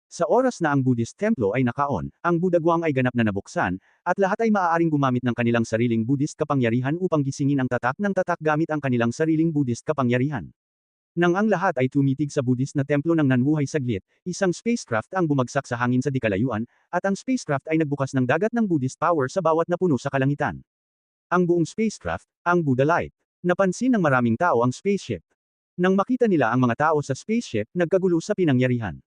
Sa oras na ang Buddhist templo ay nakaon, ang Buddhagwang ay ganap na nabuksan, at lahat ay maaaring gumamit ng kanilang sariling Buddhist kapangyarihan upang gisingin ang tatak ng tatak gamit ang kanilang sariling Buddhist kapangyarihan. Nang ang lahat ay tumitig sa Buddhist na templo ng nanbuhay saglit, isang spacecraft ang bumagsak sa hangin sa dikalayuan, at ang spacecraft ay nagbukas ng dagat ng Buddhist power sa bawat napuno sa kalangitan. Ang buong spacecraft, ang Buddha Light. Napansin ng maraming tao ang spaceship. Nang makita nila ang mga tao sa spaceship, nagkagulo sa pinangyarihan.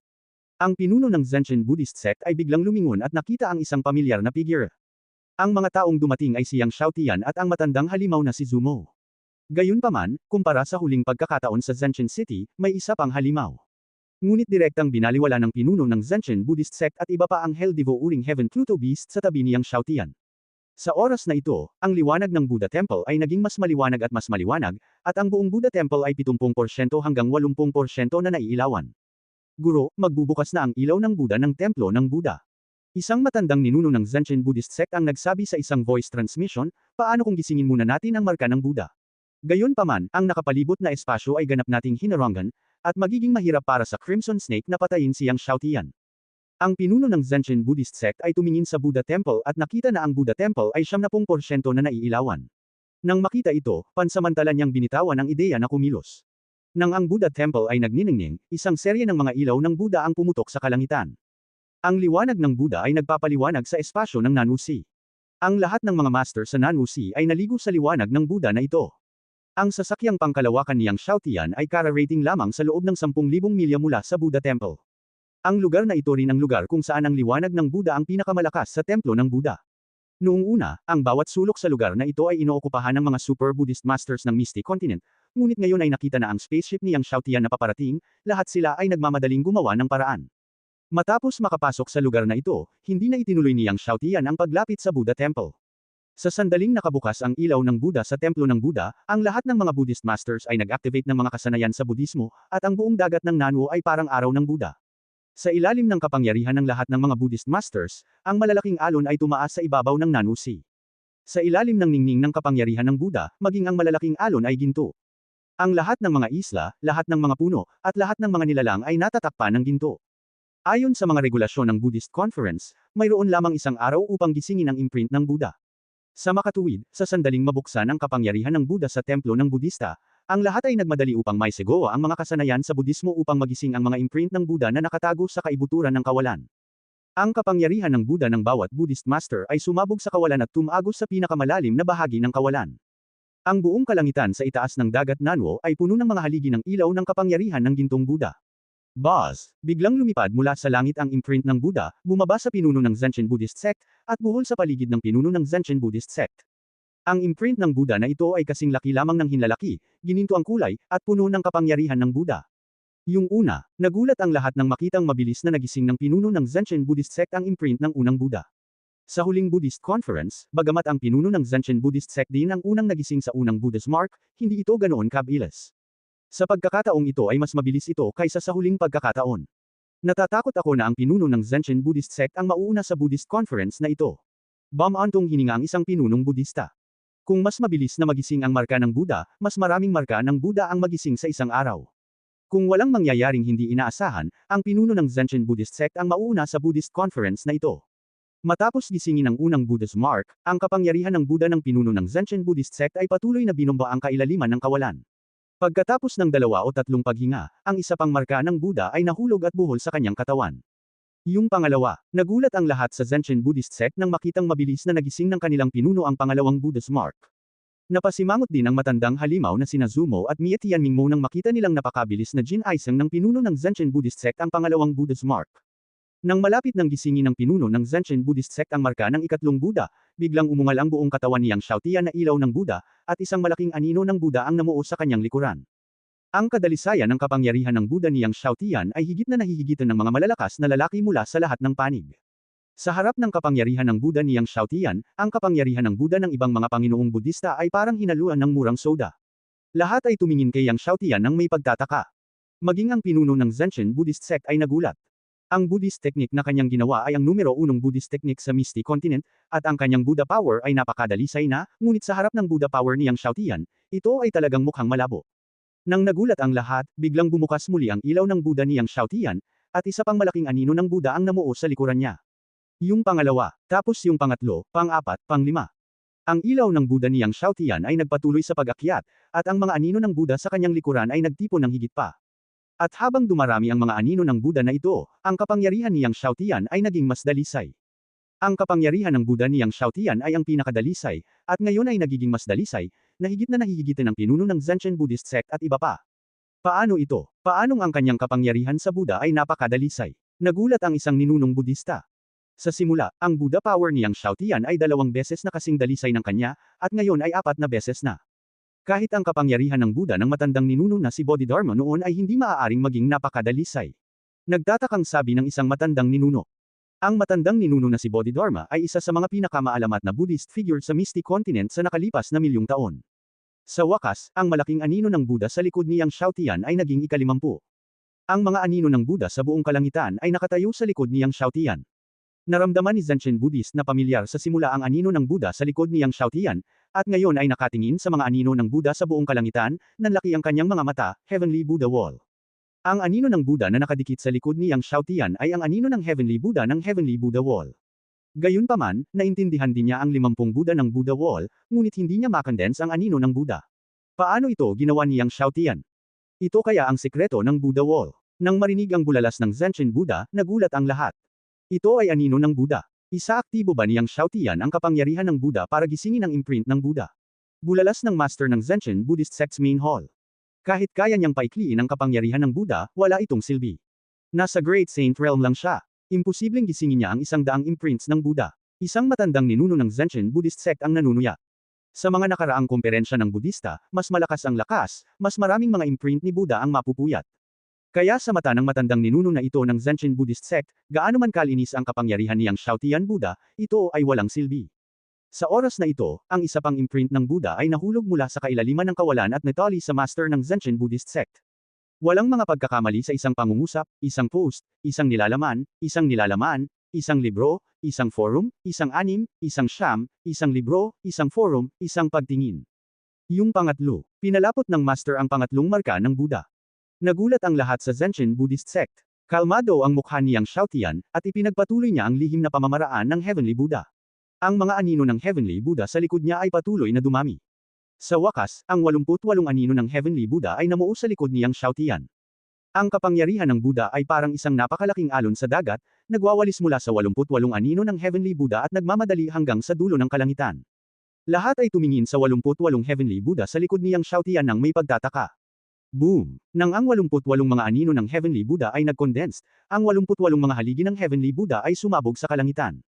Ang pinuno ng Zanshin Buddhist sect ay biglang lumingon at nakita ang isang pamilyar na figure. Ang mga taong dumating ay siyang Xiaotian at ang matandang halimaw na si Zumo. Gayunpaman, kumpara sa huling pagkakataon sa Zenshin City, may isa pang halimaw. Ngunit direktang binaliwala ng pinuno ng Zenshin Buddhist sect at iba pa ang Helldivo uring Heaven Pluto Beast sa tabi niyang Xiaotian. Sa oras na ito, ang liwanag ng Buddha Temple ay naging mas maliwanag at mas maliwanag, at ang buong Buddha Temple ay 70% hanggang 80% na naiilawan. Guro, magbubukas na ang ilaw ng Buddha ng templo ng Buddha. Isang matandang ninuno ng Zenshin Buddhist sect ang nagsabi sa isang voice transmission, paano kung gisingin muna natin ang marka ng Buddha? Gayunpaman, ang nakapalibot na espasyo ay ganap nating hinarangan, at magiging mahirap para sa Crimson Snake na patayin siyang Xiaotian. Ang pinuno ng Zenshin Buddhist sect ay tumingin sa Buddha Temple at nakita na ang Buddha Temple ay 70% na naiilawan. Nang makita ito, pansamantala niyang binitawan ang ideya na kumilos. Nang ang Buddha Temple ay nagniningning, isang serye ng mga ilaw ng Buddha ang pumutok sa kalangitan. Ang liwanag ng Buddha ay nagpapaliwanag sa espasyo ng Nanusi. Ang lahat ng mga master sa Nanusi ay naligo sa liwanag ng Buddha na ito. Ang sasakyang pangkalawakan niyang Xiaotian ay kara-rating lamang sa loob ng 10,000 milya mula sa Buddha Temple. Ang lugar na ito rin ang lugar kung saan ang liwanag ng Buddha ang pinakamalakas sa templo ng Buddha. Noong una, ang bawat sulok sa lugar na ito ay inookupahan ng mga super Buddhist masters ng Mystic Continent, ngunit ngayon ay nakita na ang spaceship niyang Xiaotian na paparating, lahat sila ay nagmamadaling gumawa ng paraan. Matapos makapasok sa lugar na ito, hindi na itinuloy niyang Xiaotian ang paglapit sa Buddha Temple. Sa sandaling nakabukas ang ilaw ng Buddha sa templo ng Buddha, ang lahat ng mga Buddhist masters ay nag-activate ng mga kasanayan sa Budismo, at ang buong dagat ng Nanwo ay parang araw ng Buddha. Sa ilalim ng kapangyarihan ng lahat ng mga Buddhist masters, ang malalaking alon ay tumaas sa ibabaw ng Nanusi. Sa ilalim ng ningning ng kapangyarihan ng Buddha, maging ang malalaking alon ay ginto. Ang lahat ng mga isla, lahat ng mga puno, at lahat ng mga nilalang ay natatakpan ng ginto. Ayon sa mga regulasyon ng Buddhist Conference, mayroon lamang isang araw upang gisingin ang imprint ng Buddha. Sa makatuwid, sa sandaling mabuksan ang kapangyarihan ng Buddha sa templo ng Budista, ang lahat ay nagmadali upang maisegowa ang mga kasanayan sa Budismo upang magising ang mga imprint ng Buddha na nakatago sa kaibuturan ng kawalan. Ang kapangyarihan ng Buddha ng bawat Buddhist master ay sumabog sa kawalan at tumagos sa pinakamalalim na bahagi ng kawalan. Ang buong kalangitan sa itaas ng dagat Nanwo ay puno ng mga haligi ng ilaw ng kapangyarihan ng gintong Buddha. Buzz! Biglang lumipad mula sa langit ang imprint ng Buddha, bumaba sa pinuno ng Zenshin Buddhist sect, at buhol sa paligid ng pinuno ng Zenshin Buddhist sect. Ang imprint ng Buddha na ito ay kasing laki lamang ng hinlalaki, gininto ang kulay, at puno ng kapangyarihan ng Buddha. Yung una, nagulat ang lahat nang makitang mabilis na nagising ng pinuno ng Zenshin Buddhist sect ang imprint ng unang Buddha. Sa huling Buddhist conference, bagamat ang pinuno ng Zenshin Buddhist sect din ang unang nagising sa unang Buddha's mark, hindi ito ganoon kabilis. Sa pagkakataong ito ay mas mabilis ito kaysa sa huling pagkakataon. Natatakot ako na ang pinuno ng Zenshin Buddhist sect ang mauuna sa Buddhist conference na ito. Bamantong hininga ang isang pinunong Budista. Kung mas mabilis na magising ang marka ng Buddha, mas maraming marka ng Buddha ang magising sa isang araw. Kung walang mangyayaring hindi inaasahan, ang pinuno ng Zenshin Buddhist sect ang mauuna sa Buddhist conference na ito. Matapos gisingin ang unang Buddha's mark, ang kapangyarihan ng Buddha ng pinuno ng Zenshin Buddhist sect ay patuloy na binomba ang kailaliman ng kawalan. Pagkatapos ng 2 o 3 paghinga, ang isa pang marka ng Buddha ay nahulog at buhol sa kanyang katawan. Yung pangalawa, nagulat ang lahat sa Zenshin Buddhist sect nang makitang mabilis na nagising ng kanilang pinuno ang pangalawang Buddha's mark. Napasimangot din ang matandang halimaw na sina Zumo at Mie Tianmingmo nang makita nilang napakabilis na Jin Aisang ng pinuno ng Zenshin Buddhist sect ang pangalawang Buddha's mark. Nang malapit ng gisingin ng pinuno ng Zenshin Buddhist sect ang marka ng ikatlong Buddha, biglang umungal ang buong katawan niyang Xiaotian na ilaw ng Buddha, at isang malaking anino ng Buddha ang namuo sa kanyang likuran. Ang kadalisayan ng kapangyarihan ng Buddha niyang Xiaotian ay higit na nahihigitan ng mga malalakas na lalaki mula sa lahat ng panig. Sa harap ng kapangyarihan ng Buddha niyang Xiaotian, ang kapangyarihan ng Buddha ng ibang mga Panginoong Budista ay parang hinaluan ng murang soda. Lahat ay tumingin kay Yang Xiaotian nang may pagtataka. Maging ang pinuno ng Zenshin Buddhist sect ay nagulat. Ang Buddhist technique na kanyang ginawa ay ang numero 1 Buddhist technique sa Mystic Continent, at ang kanyang Buddha power ay napakadalisay na, ngunit sa harap ng Buddha power niyang Xiaotian, ito ay talagang mukhang malabo. Nang nagulat ang lahat, biglang bumukas muli ang ilaw ng Buddha niyang Xiaotian, at isa pang malaking anino ng Buddha ang namuo sa likuran niya. Yung pangalawa, tapos yung pangatlo, pang-apat, pang-lima. Ang ilaw ng Buddha niyang Xiaotian ay nagpatuloy sa pag-akyat, at ang mga anino ng Buddha sa kanyang likuran ay nagtipon ng higit pa. At habang dumarami ang mga anino ng Buddha na ito, ang kapangyarihan niyang Xiaotian ay naging mas dalisay. Ang kapangyarihan ng Buddha niyang Xiaotian ay ang pinakadalisay, at ngayon ay nagiging mas dalisay, na higit na nahihigitan ng pinuno ng Zenshin Buddhist sect at iba pa. Paano ito? Paanong ang kanyang kapangyarihan sa Buddha ay napakadalisay? Nagulat ang isang ninunong Budista. Sa simula, ang Buddha power niyang Shaotian ay 2 beses na kasing dalisay ng kanya, at ngayon ay 4 na beses na. Kahit ang kapangyarihan ng Buddha ng matandang ninuno na si Bodhidharma noon ay hindi maaaring maging napakadalisay. Nagtatakang sabi ng isang matandang ninuno. Ang matandang ninuno na si Bodhidharma ay isa sa mga pinakamaalamat na Buddhist figure sa Mystic Continent sa nakalipas na milyong taon. Sa wakas, ang malaking anino ng Buddha sa likod niyang Shaotian ay naging ika-50. Ang mga anino ng Buddha sa buong kalangitan ay nakatayo sa likod niyang Shaotian. Naramdaman ni Zanchen Buddhist na pamilyar sa simula ang anino ng Buddha sa likod niyang Shaotian, at ngayon ay nakatingin sa mga anino ng Buddha sa buong kalangitan, nanlaki ang kanyang mga mata, Heavenly Buddha Wall. Ang anino ng Buddha na nakadikit sa likod niyang Shaotian ay ang anino ng Heavenly Buddha ng Heavenly Buddha Wall. Gayunpaman, naintindihan din niya ang 50 Buddha ng Buddha Wall, ngunit hindi niya makondense ang anino ng Buddha. Paano ito ginawa niyang Shaotian? Ito kaya ang sikreto ng Buddha Wall. Nang marinig ang bulalas ng Zanchen Buddha, nagulat ang lahat. Ito ay anino ng Buddha. Isaaktibo ba niyang Shaotian ang kapangyarihan ng Buddha para gisingin ang imprint ng Buddha? Bulalas ng master ng Zanchen Buddhist Sect's main hall. Kahit kaya niyang paikliin ang kapangyarihan ng Buddha, wala itong silbi. Nasa Great Saint Realm lang siya. Imposibleng gisingin niya ang 100 imprints ng Buddha. Isang matandang ninuno ng Zanchen Buddhist Sect ang nanunuya. Sa mga nakaraang komperensya ng Budista, mas malakas ang lakas, mas maraming mga imprint ni Buddha ang mapupuyat. Kaya sa mata ng matandang ninuno na ito ng Zanchen Buddhist Sect, gaano man kalinis ang kapangyarihan niyang Shaotian Buddha, ito ay walang silbi. Sa oras na ito, ang isa pang imprint ng Buddha ay nahulog mula sa kailaliman ng kawalan at natali sa master ng Zanchen Buddhist Sect. Walang mga pagkakamali sa isang pangungusap, isang post, isang nilalaman, isang libro, isang forum, isang anim, isang siyam, isang libro, isang forum, isang pagtingin. Yung pangatlo, pinalapot ng master ang pangatlong marka ng Buddha. Nagulat ang lahat sa Zanchen Buddhist Sect. Kalmado ang mukha niyang Shaotian, at ipinagpatuloy niya ang lihim na pamamaraan ng Heavenly Buddha. Ang mga anino ng Heavenly Buddha sa likod niya ay patuloy na dumami. Sa wakas, ang 88 anino ng Heavenly Buddha ay namuo sa likod niyang Shaotian. Ang kapangyarihan ng Buddha ay parang isang napakalaking alon sa dagat, nagwawalis mula sa 88 anino ng Heavenly Buddha at nagmamadali hanggang sa dulo ng kalangitan. Lahat ay tumingin sa 88 Heavenly Buddha sa likod niyang Shaotian nang may pagtataka. Boom! Nang ang 88 mga anino ng Heavenly Buddha ay nag-condensed, ang 88 mga haligi ng Heavenly Buddha ay sumabog sa kalangitan.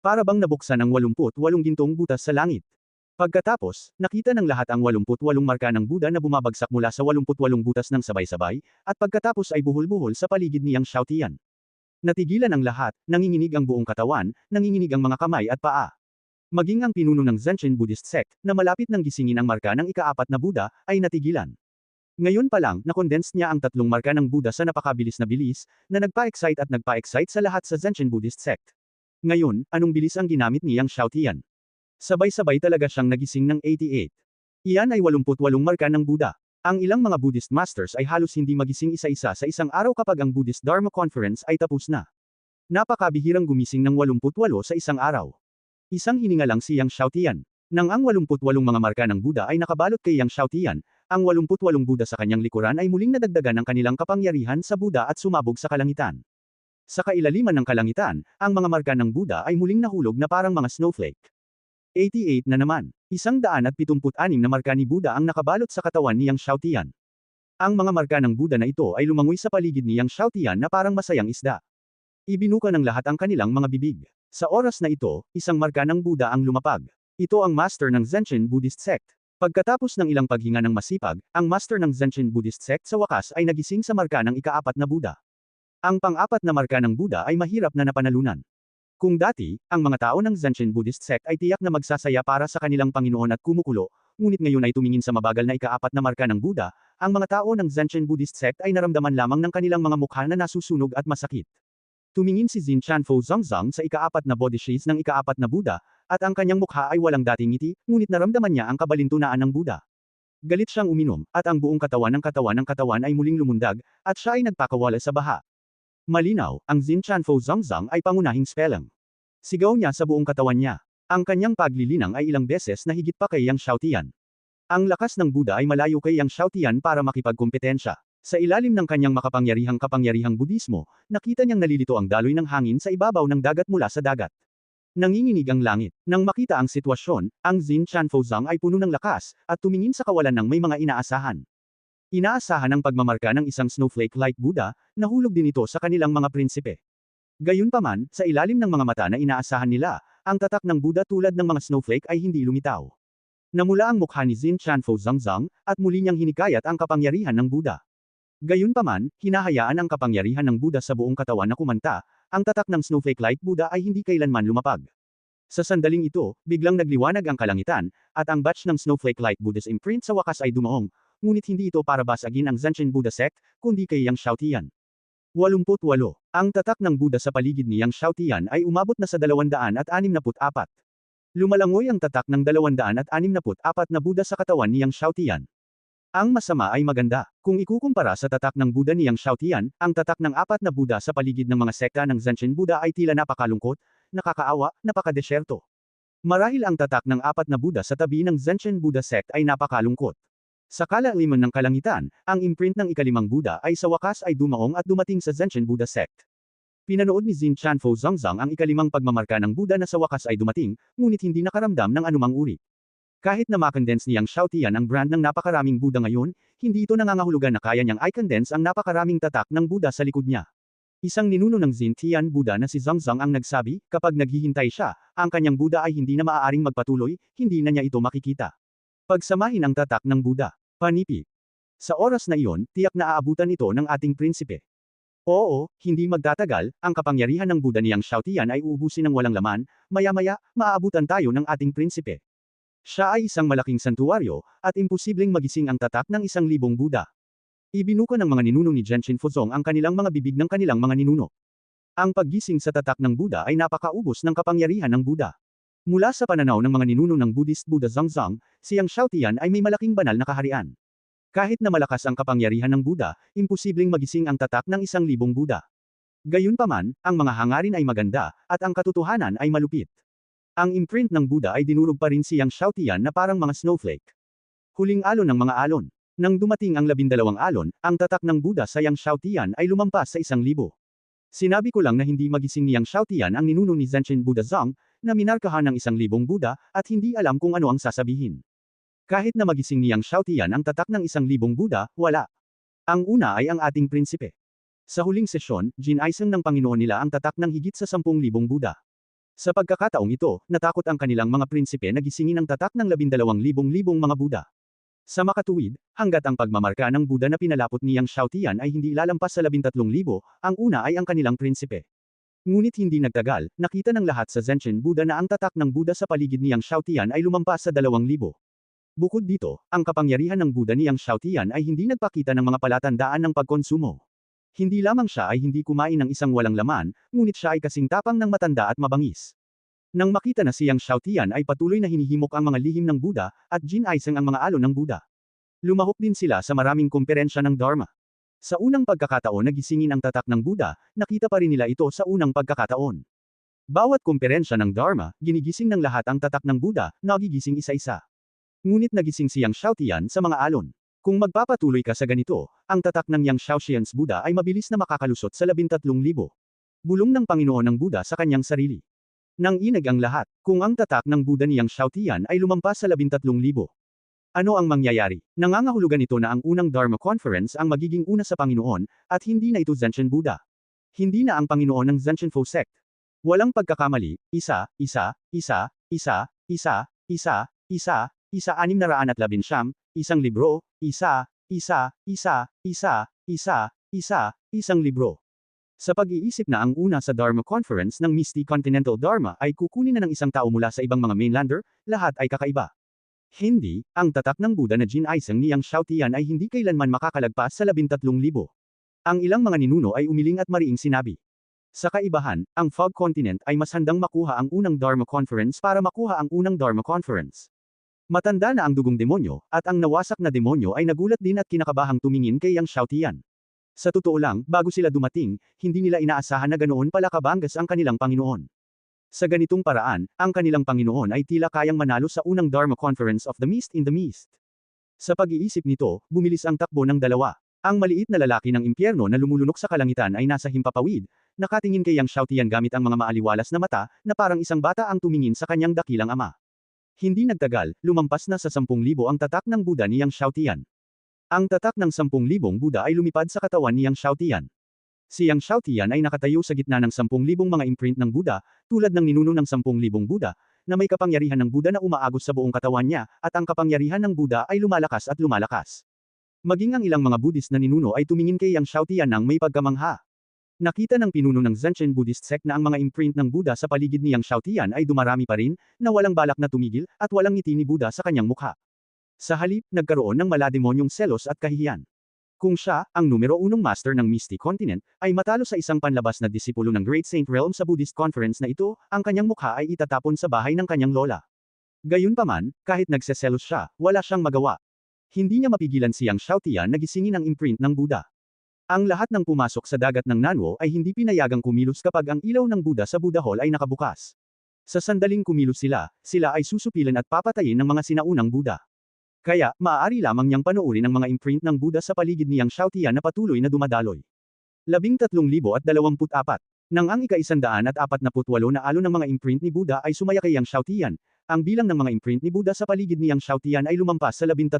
Para bang nabuksan ang 88 gintong butas sa langit. Pagkatapos, nakita ng lahat ang 88 marka ng Buddha na bumabagsak mula sa 88 butas ng sabay-sabay, at pagkatapos ay buhol-buhol sa paligid niyang Shaotian. Natigilan ang lahat, nanginginig ang buong katawan, nanginginig ang mga kamay at paa. Maging ang pinuno ng Zanchen Buddhist Sect, na malapit ng gisingin ang marka ng ika-4 na Buddha, ay natigilan. Ngayon pa lang, na-condense niya ang 3 marka ng Buddha sa napakabilis na bilis, na nagpa-excite at nagpa-excite sa lahat sa Zanchen Buddhist Sect. Ngayon, anong bilis ang ginamit niyang Shaotian? Sabay-sabay talaga siyang nagising ng 88. Iyan ay 88 marka ng Buddha. Ang ilang mga Buddhist masters ay halos hindi magising isa-isa sa isang araw kapag ang Buddhist Dharma Conference ay tapos na. Napakabihirang gumising ng 88 sa isang araw. Isang hininga lang si Yang Shaotian. Nang ang 88 mga marka ng Buddha ay nakabalot kay Yang Shaotian, ang 88 Buddha sa kanyang likuran ay muling nadagdagan ng kanilang kapangyarihan sa Buddha at sumabog sa kalangitan. Sa kailaliman ng kalangitan, ang mga marka ng Buddha ay muling nahulog na parang mga snowflake. 88 na naman. 176 na marka ni Buddha ang nakabalot sa katawan ni Yang Shaotian. Ang mga marka ng Buddha na ito ay lumangoy sa paligid ni Yang Shaotian na parang masayang isda. Ibinuka ng lahat ang kanilang mga bibig. Sa oras na ito, isang marka ng Buddha ang lumapag. Ito ang master ng Zanchen Buddhist Sect. Pagkatapos ng ilang paghinga ng masipag, ang master ng Zanchen Buddhist Sect sa wakas ay nagising sa marka ng ika-4 na Buddha. Ang pang-4 na marka ng Buddha ay mahirap na napanalunan. Kung dati, ang mga tao ng Zanchen Buddhist Sect ay tiyak na magsasaya para sa kanilang Panginoon at kumukulo, ngunit ngayon ay tumingin sa mabagal na ika-4 na marka ng Buddha, ang mga tao ng Zanchen Buddhist Sect ay naramdaman lamang ng kanilang mga mukha na nasusunog at masakit. Tumingin si Xin Chanfo Zongzong sa ika-4 na bodhishes ng ika-4 na Buddha, at ang kanyang mukha ay walang dating ngiti, ngunit naramdaman niya ang kabalintunaan ng Buddha. Galit siyang uminom, at ang buong katawan ng katawan ay muling lumundag, at siya ay nagpakawala sa baha. Malinaw, ang Xin Chanfo Zongzong ay pangunahing spelling. Sigaw niya sa buong katawan niya. Ang kanyang paglilinang ay ilang beses na higit pa kay Yang Shaotian. Ang lakas ng Buddha ay malayo kay Yang Shaotian para makipagkompetensya. Sa ilalim ng kanyang kapangyarihang Budismo, nakita niyang nalilito ang daloy ng hangin sa ibabaw ng dagat mula sa dagat. Nanginginig ang langit. Nang makita ang sitwasyon, ang Xin Chanfo Zong ay puno ng lakas, at tumingin sa kawalan ng may mga inaasahan. Inaasahan ang pagmamarka ng isang snowflake-like Buddha, nahulog din ito sa kanilang mga prinsipe. Gayunpaman, sa ilalim ng mga mata na inaasahan nila, ang tatak ng Buddha tulad ng mga snowflake ay hindi lumitaw. Namula ang mukha ni Jin Chanfo Zhangzhang, at muli niyang hinikayat ang kapangyarihan ng Buddha. Gayunpaman, hinahayaan ang kapangyarihan ng Buddha sa buong katawan na kumanta, ang tatak ng snowflake-like Buddha ay hindi kailanman lumapag. Sa sandaling ito, biglang nagliwanag ang kalangitan, at ang batch ng snowflake-like Buddha's imprint sa wakas ay dumaong, ngunit hindi ito para basagin ang Zenshin Buddha sect, kundi kay Yang Xiaotian. 88. Ang tatak ng Buddha sa paligid ni Yang Xiaotian ay umabot na sa 264. Lumalangoy ang tatak ng 264 na Buddha sa katawan ni Yang Xiaotian. Ang masama ay maganda. Kung ikukumpara sa tatak ng Buddha ni Yang Xiaotian, ang tatak ng 4 na Buddha sa paligid ng mga sekta ng Zenshin Buddha ay tila napakalungkot, nakakaawa, napakadesyerto. Marahil ang tatak ng 4 na Buddha sa tabi ng Zenshin Buddha sect ay napakalungkot. Sa kalaliman ng kalangitan, ang imprint ng ikalimang Buddha ay sa wakas ay dumaong at dumating sa Zenshin Buddha sect. Pinanood ni Jin Chanfo Zhangzhang ang ikalimang pagmamarka ng Buddha na sa wakas ay dumating, ngunit hindi nakaramdam ng anumang uri. Kahit na makondense niyang Xiaotian ang brand ng napakaraming Buddha ngayon, hindi ito nangangahulugan na kaya niyang i-condense ang napakaraming tatak ng Buddha sa likod niya. Isang ninuno ng Jin Tian Buddha na si Zhangzhang ang nagsabi, kapag naghihintay siya, ang kanyang Buddha ay hindi na maaaring magpatuloy, hindi na niya ito makikita. Pagsamahin ang tatak ng Buddha. Panipi. Sa oras na iyon, tiyak na aabutan ito ng ating prinsipe. Oo, hindi magtatagal, ang kapangyarihan ng Buddha niyang Xiaotian ay uubusin ng walang laman, maya-maya, maaabutan tayo ng ating prinsipe. Siya ay isang malaking santuwaryo, at imposibleng magising ang tatak ng 1,000 Buddha. Ibinuka ng mga ninuno ni Genshin Fuzong ang kanilang mga bibig ng kanilang mga ninuno. Ang paggising sa tatak ng Buddha ay napakaubos ng kapangyarihan ng Buddha. Mula sa pananaw ng mga ninuno ng Buddhist Buddha Zhangzhang, si Yang Xiaotian ay may malaking banal na kaharian. Kahit na malakas ang kapangyarihan ng Buddha, imposibleng magising ang tatak ng 1,000 Buddha. Gayunpaman, ang mga hangarin ay maganda, at ang katotohanan ay malupit. Ang imprint ng Buddha ay dinurog pa rin si Yang Xiaotian na parang mga snowflake. Huling alon ng mga alon. Nang dumating ang 12 alon, ang tatak ng Buddha sa Yang Xiaotian ay lumampas sa 1,000. Sinabi ko lang na hindi magising ni Yang Xiaotian ang ninuno ni Zenshin Buddha Zhang, na minarkahan ng 1,000 Buddha, at hindi alam kung ano ang sasabihin. Kahit na magising ni Yang Xiaotian ang tatak ng 1,000 Buddha, wala. Ang una ay ang ating prinsipe. Sa huling sesyon, ginaisang ng Panginoon nila ang tatak ng higit sa 10,000 Buddha. Sa pagkakataong ito, natakot ang kanilang mga prinsipe na gisingin ang tatak ng 12,000 mga Buddha. Sa makatuwid, hanggat ang pagmamarka ng Buddha na pinalapot ni Yang Xiaotian ay hindi lalampas sa 13,000, ang una ay ang kanilang prinsipe. Ngunit hindi nagtagal, nakita ng lahat sa Zenshin Buddha na ang tatak ng Buddha sa paligid ni Yang Xiaotian ay lumampas sa 2,000. Bukod dito, ang kapangyarihan ng Buddha ni Yang Xiaotian ay hindi nagpakita ng mga palatandaan ng pagkonsumo. Hindi lamang siya ay hindi kumain ng isang walang laman, ngunit siya ay kasing tapang ng matanda at mabangis. Nang makita na si Yang Xiaotian ay patuloy na hinihimok ang mga lihim ng Buddha, at ginaisang ang mga alon ng Buddha. Lumahok din sila sa maraming komperensya ng Dharma. Sa unang pagkakataon na gisingin ang tatak ng Buddha, nakita pa rin nila ito sa unang pagkakataon. Bawat komperensya ng Dharma, ginigising ng lahat ang tatak ng Buddha, nagigising isa-isa. Ngunit nagising si Yang Xiaotian sa mga alon. Kung magpapatuloy ka sa ganito, ang tatak ng Yang Xiaotian's Buddha ay mabilis na makakalusot sa 13,000. Bulong ng Panginoon ng Buddha sa kanyang sarili. Nang inag ang lahat, kung ang tatak ng Buddha ni Yang Xiaotian ay lumampas sa 13,000. Ano ang mangyayari? Nangangahulugan ito na ang unang Dharma Conference ang magiging una sa Panginoon, at hindi na ito Zenshin Buddha. Hindi na ang Panginoon ng Zenshin Fo sect. Walang pagkakamali, 611, isang libro, isang libro. Sa pag-iisip na ang una sa Dharma Conference ng Misty Continental Dharma ay kukunin na ng isang tao mula sa ibang mga mainlander, lahat ay kakaiba. Hindi, ang tatak ng Buddha na ginaisang ni Yang Xiaotian ay hindi kailanman makakalagpas sa 13,000. Ang ilang mga ninuno ay umiling at mariing sinabi. Sa kaibahan, ang Fog Continent ay mas handang makuha ang unang Dharma Conference para makuha ang unang Dharma Conference. Matanda na ang dugong demonyo, at ang nawasak na demonyo ay nagulat din at kinakabahang tumingin kay Yang Xiaotian. Sa totoo lang, bago sila dumating, hindi nila inaasahan na ganoon pala kabangas ang kanilang Panginoon. Sa ganitong paraan, ang kanilang Panginoon ay tila kayang manalo sa unang Dharma Conference of the Mist in the Mist. Sa pag-iisip nito, bumilis ang takbo ng dalawa. Ang maliit na lalaki ng impyerno na lumulunok sa kalangitan ay nasa himpapawid, nakatingin kay Yang Xiaotian gamit ang mga maaliwalas na mata, na parang isang bata ang tumingin sa kanyang dakilang ama. Hindi nagtagal, lumampas na sa 10,000 ang tatak ng Buddha ni Yang Xiaotian. Ang tatak ng 10,000 Buddha ay lumipad sa katawan ni Yang Xiaotian. Si Yang Shaotian ay nakatayo sa gitna ng 10,000 mga imprint ng Buddha, tulad ng ninuno ng 10,000 Buddha, na may kapangyarihan ng Buddha na umaagos sa buong katawan niya, at ang kapangyarihan ng Buddha ay lumalakas at lumalakas. Maging ang ilang mga Buddhist na ninuno ay tumingin kay Yang Shaotian ng may pagkamangha. Nakita ng pinuno ng Zenshin Buddhist sect na ang mga imprint ng Buddha sa paligid ni Yang Shaotian ay dumarami pa rin, na walang balak na tumigil, at walang ngiti ni Buddha sa kanyang mukha. Sa halip, nagkaroon ng malademonyong selos at kahihiyan. Kung siya, ang numero 1 master ng Misty Continent, ay matalo sa isang panlabas na disipulo ng Great Saint Realm sa Buddhist conference na ito, ang kanyang mukha ay itatapon sa bahay ng kanyang lola. Gayunpaman, kahit nagseselos siya, wala siyang magawa. Hindi niya mapigilan si Yang Shaotian na gisingin ang imprint ng Buddha. Ang lahat ng pumasok sa dagat ng Nanwo ay hindi pinayagang kumilos kapag ang ilaw ng Buddha sa Buddha Hall ay nakabukas. Sa sandaling kumilos sila ay susupilan at papatayin ng mga sinaunang Buddha. Kaya, maaari lamang niyang panoorin ang mga imprint ng Buddha sa paligid ni Yang Shaotian na patuloy na dumadaloy. 13,024. Nang ang ika-148 na alon ng mga imprint ni Buddha ay sumaya kay Yang Shaotian, ang bilang ng mga imprint ni Buddha sa paligid ni Yang Shaotian ay lumampas sa 13,000.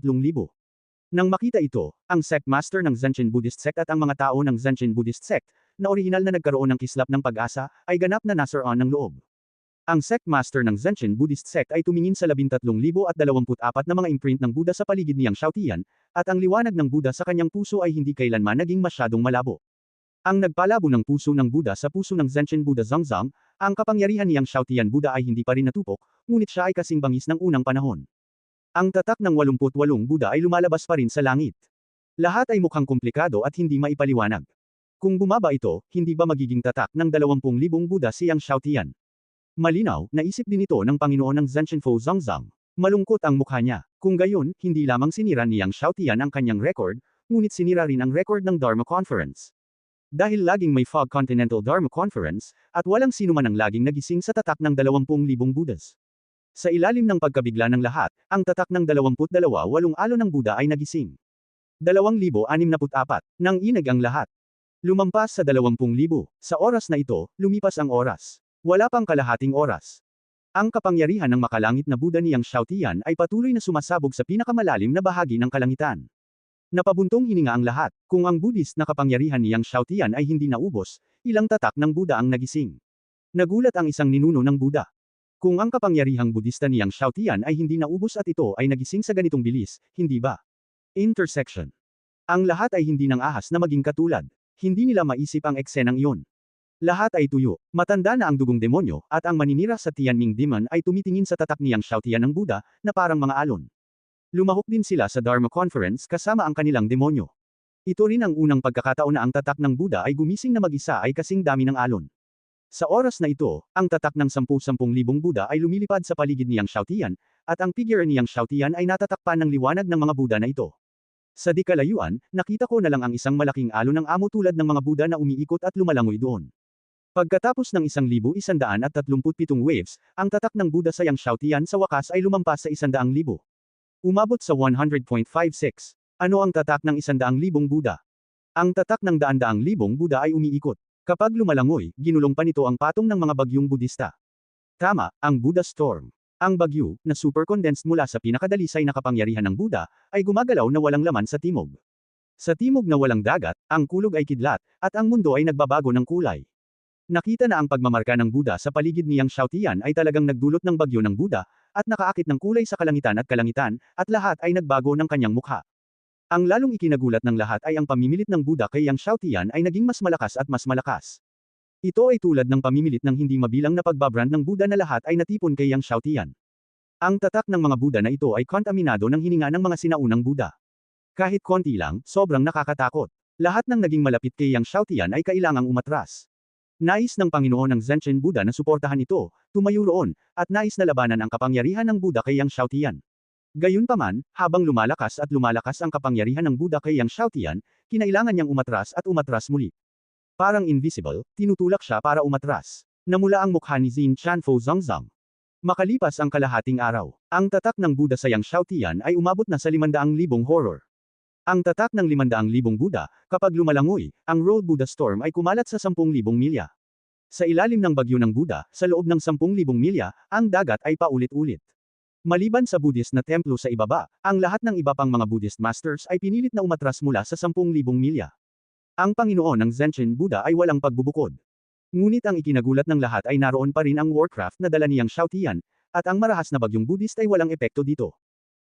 Nang makita ito, ang sect master ng Zenshin Buddhist sect at ang mga tao ng Zenshin Buddhist sect, na orihinal na nagkaroon ng kislap ng pag-asa, ay ganap na nasaroon ng loob. Ang sect master ng Zenshin Buddhist sect ay tumingin sa 13,024 na mga imprint ng Buddha sa paligid ni Yang Shaotian, at ang liwanag ng Buddha sa kanyang puso ay hindi kailanman naging masyadong malabo. Ang nagpalabo ng puso ng Buddha sa puso ng Zenshin Buddha Zongzong, ang kapangyarihan ni Yang Shaotian Buddha ay hindi pa rin natupok, ngunit siya ay kasing bangis ng unang panahon. Ang tatak ng 88 Buddha ay lumalabas pa rin sa langit. Lahat ay mukhang komplikado at hindi maipaliwanag. Kung bumaba ito, hindi ba magiging tatak ng 20,000 Buddha si Yang Shaotian? Malinaw, naisip din ito ng Panginoon ng Zenshinfo Zongzong. Malungkot ang mukha niya. Kung gayon, hindi lamang sinira ni Yang Shaotian ang kanyang record, ngunit sinira rin ang record ng Dharma Conference. Dahil laging may Fog Continental Dharma Conference, at walang sino man ang laging nagising sa tatak ng 20,000 Buddhas. Sa ilalim ng pagkabigla ng lahat, ang tatak ng 22 alon ng Buddha ay nagising. 2,064. Nang inag ang lahat. Lumampas sa 20,000. Sa oras na ito, lumipas ang oras. Wala pang kalahating oras. Ang kapangyarihan ng makalangit na Buddha ni Yang Shaotian ay patuloy na sumasabog sa pinakamalalim na bahagi ng kalangitan. Napabuntong hininga ang lahat. Kung ang Buddhist na kapangyarihan ni Yang Shaotian ay hindi naubos, ilang tatak ng Buddha ang nagising. Nagulat ang isang ninuno ng Buddha. Kung ang kapangyarihang Budista ni Yang Shaotian ay hindi naubos at ito ay nagising sa ganitong bilis, hindi ba? Intersection. Ang lahat ay hindi nang ahas na maging katulad. Hindi nila maisip ang eksenang iyon. Lahat ay tuyo. Matanda na ang dugong demonyo, at ang maninira sa Tianming Demon ay tumitingin sa tatak ni Yang Shaotian ng Buddha, na parang mga alon. Lumahok din sila sa Dharma Conference kasama ang kanilang demonyo. Ito rin ang unang pagkakataon na ang tatak ng Buddha ay gumising na mag-isa ay kasing dami ng alon. Sa oras na ito, ang tatak ng 10,000 Buddha ay lumilipad sa paligid ni Yang Shaotian, at ang figure ni Yang Shaotian ay natatakpan ng liwanag ng mga Buddha na ito. Sa di kalayuan, nakita ko na lang ang isang malaking alon ng amo tulad ng mga Buddha na umiikot at lumalangoy doon. Pagkatapos ng 1,137 waves, ang tatak ng Buddha sa Yang Shaotian sa wakas ay lumampas sa 100,000. Umabot sa 100.56. Ano ang tatak ng 100,000 Buddha? Ang tatak ng 100,000 Buddha ay umiikot. Kapag lumalangoy, ginulong pa nito ang patong ng mga bagyong Budista. Tama, ang Buddha Storm. Ang bagyo, na super-condensed mula sa pinakadalisay na kapangyarihan ng Buddha, ay gumagalaw na walang laman sa timog. Sa timog na walang dagat, ang kulog ay kidlat, at ang mundo ay nagbabago ng kulay. Nakita na ang pagmamarka ng Buddha sa paligid ni Yang Shaotian ay talagang nagdulot ng bagyo ng Buddha, at nakaakit ng kulay sa kalangitan, at lahat ay nagbago ng kanyang mukha. Ang lalong ikinagulat ng lahat ay ang pamimilit ng Buddha kay Yang Shaotian ay naging mas malakas at mas malakas. Ito ay tulad ng pamimilit ng hindi mabilang na pagbabrand ng Buddha na lahat ay natipon kay Yang Shaotian. Ang tatak ng mga Buddha na ito ay kontaminado ng hininga ng mga sinaunang Buddha. Kahit konti lang, sobrang nakakatakot. Lahat ng naging malapit kay Yang Shaotian ay kailangang umatras. Nais ng Panginoon ng Zenshin Buddha na suportahan ito, tumayo roon, at nais na labanan ang kapangyarihan ng Buddha kay Yang Shaotian. Gayunpaman, habang lumalakas ang kapangyarihan ng Buddha kay Yang Shaotian, kinailangan niyang umatras at umatras muli. Parang invisible, tinutulak siya para umatras. Namula ang mukha ni Xin Chanfo Zongzong. Makalipas ang kalahating araw, ang tatak ng Buddha sa Yang Shaotian ay umabot na sa 500,000 horror. Ang tatak ng 500,000 Buddha, kapag lumalangoy, ang Road Buddha Storm ay kumalat sa 10,000 milya. Sa ilalim ng bagyo ng Buddha, sa loob ng 10,000 milya, ang dagat ay paulit-ulit. Maliban sa Buddhist na templo sa ibaba, ang lahat ng iba pang mga Buddhist masters ay pinilit na umatras mula sa 10,000 milya. Ang Panginoon ng Zenshin Buddha ay walang pagbubukod. Ngunit ang ikinagulat ng lahat ay naroon pa rin ang Warcraft na dala niyang Xiaotian, at ang marahas na bagyong Buddhist ay walang epekto dito.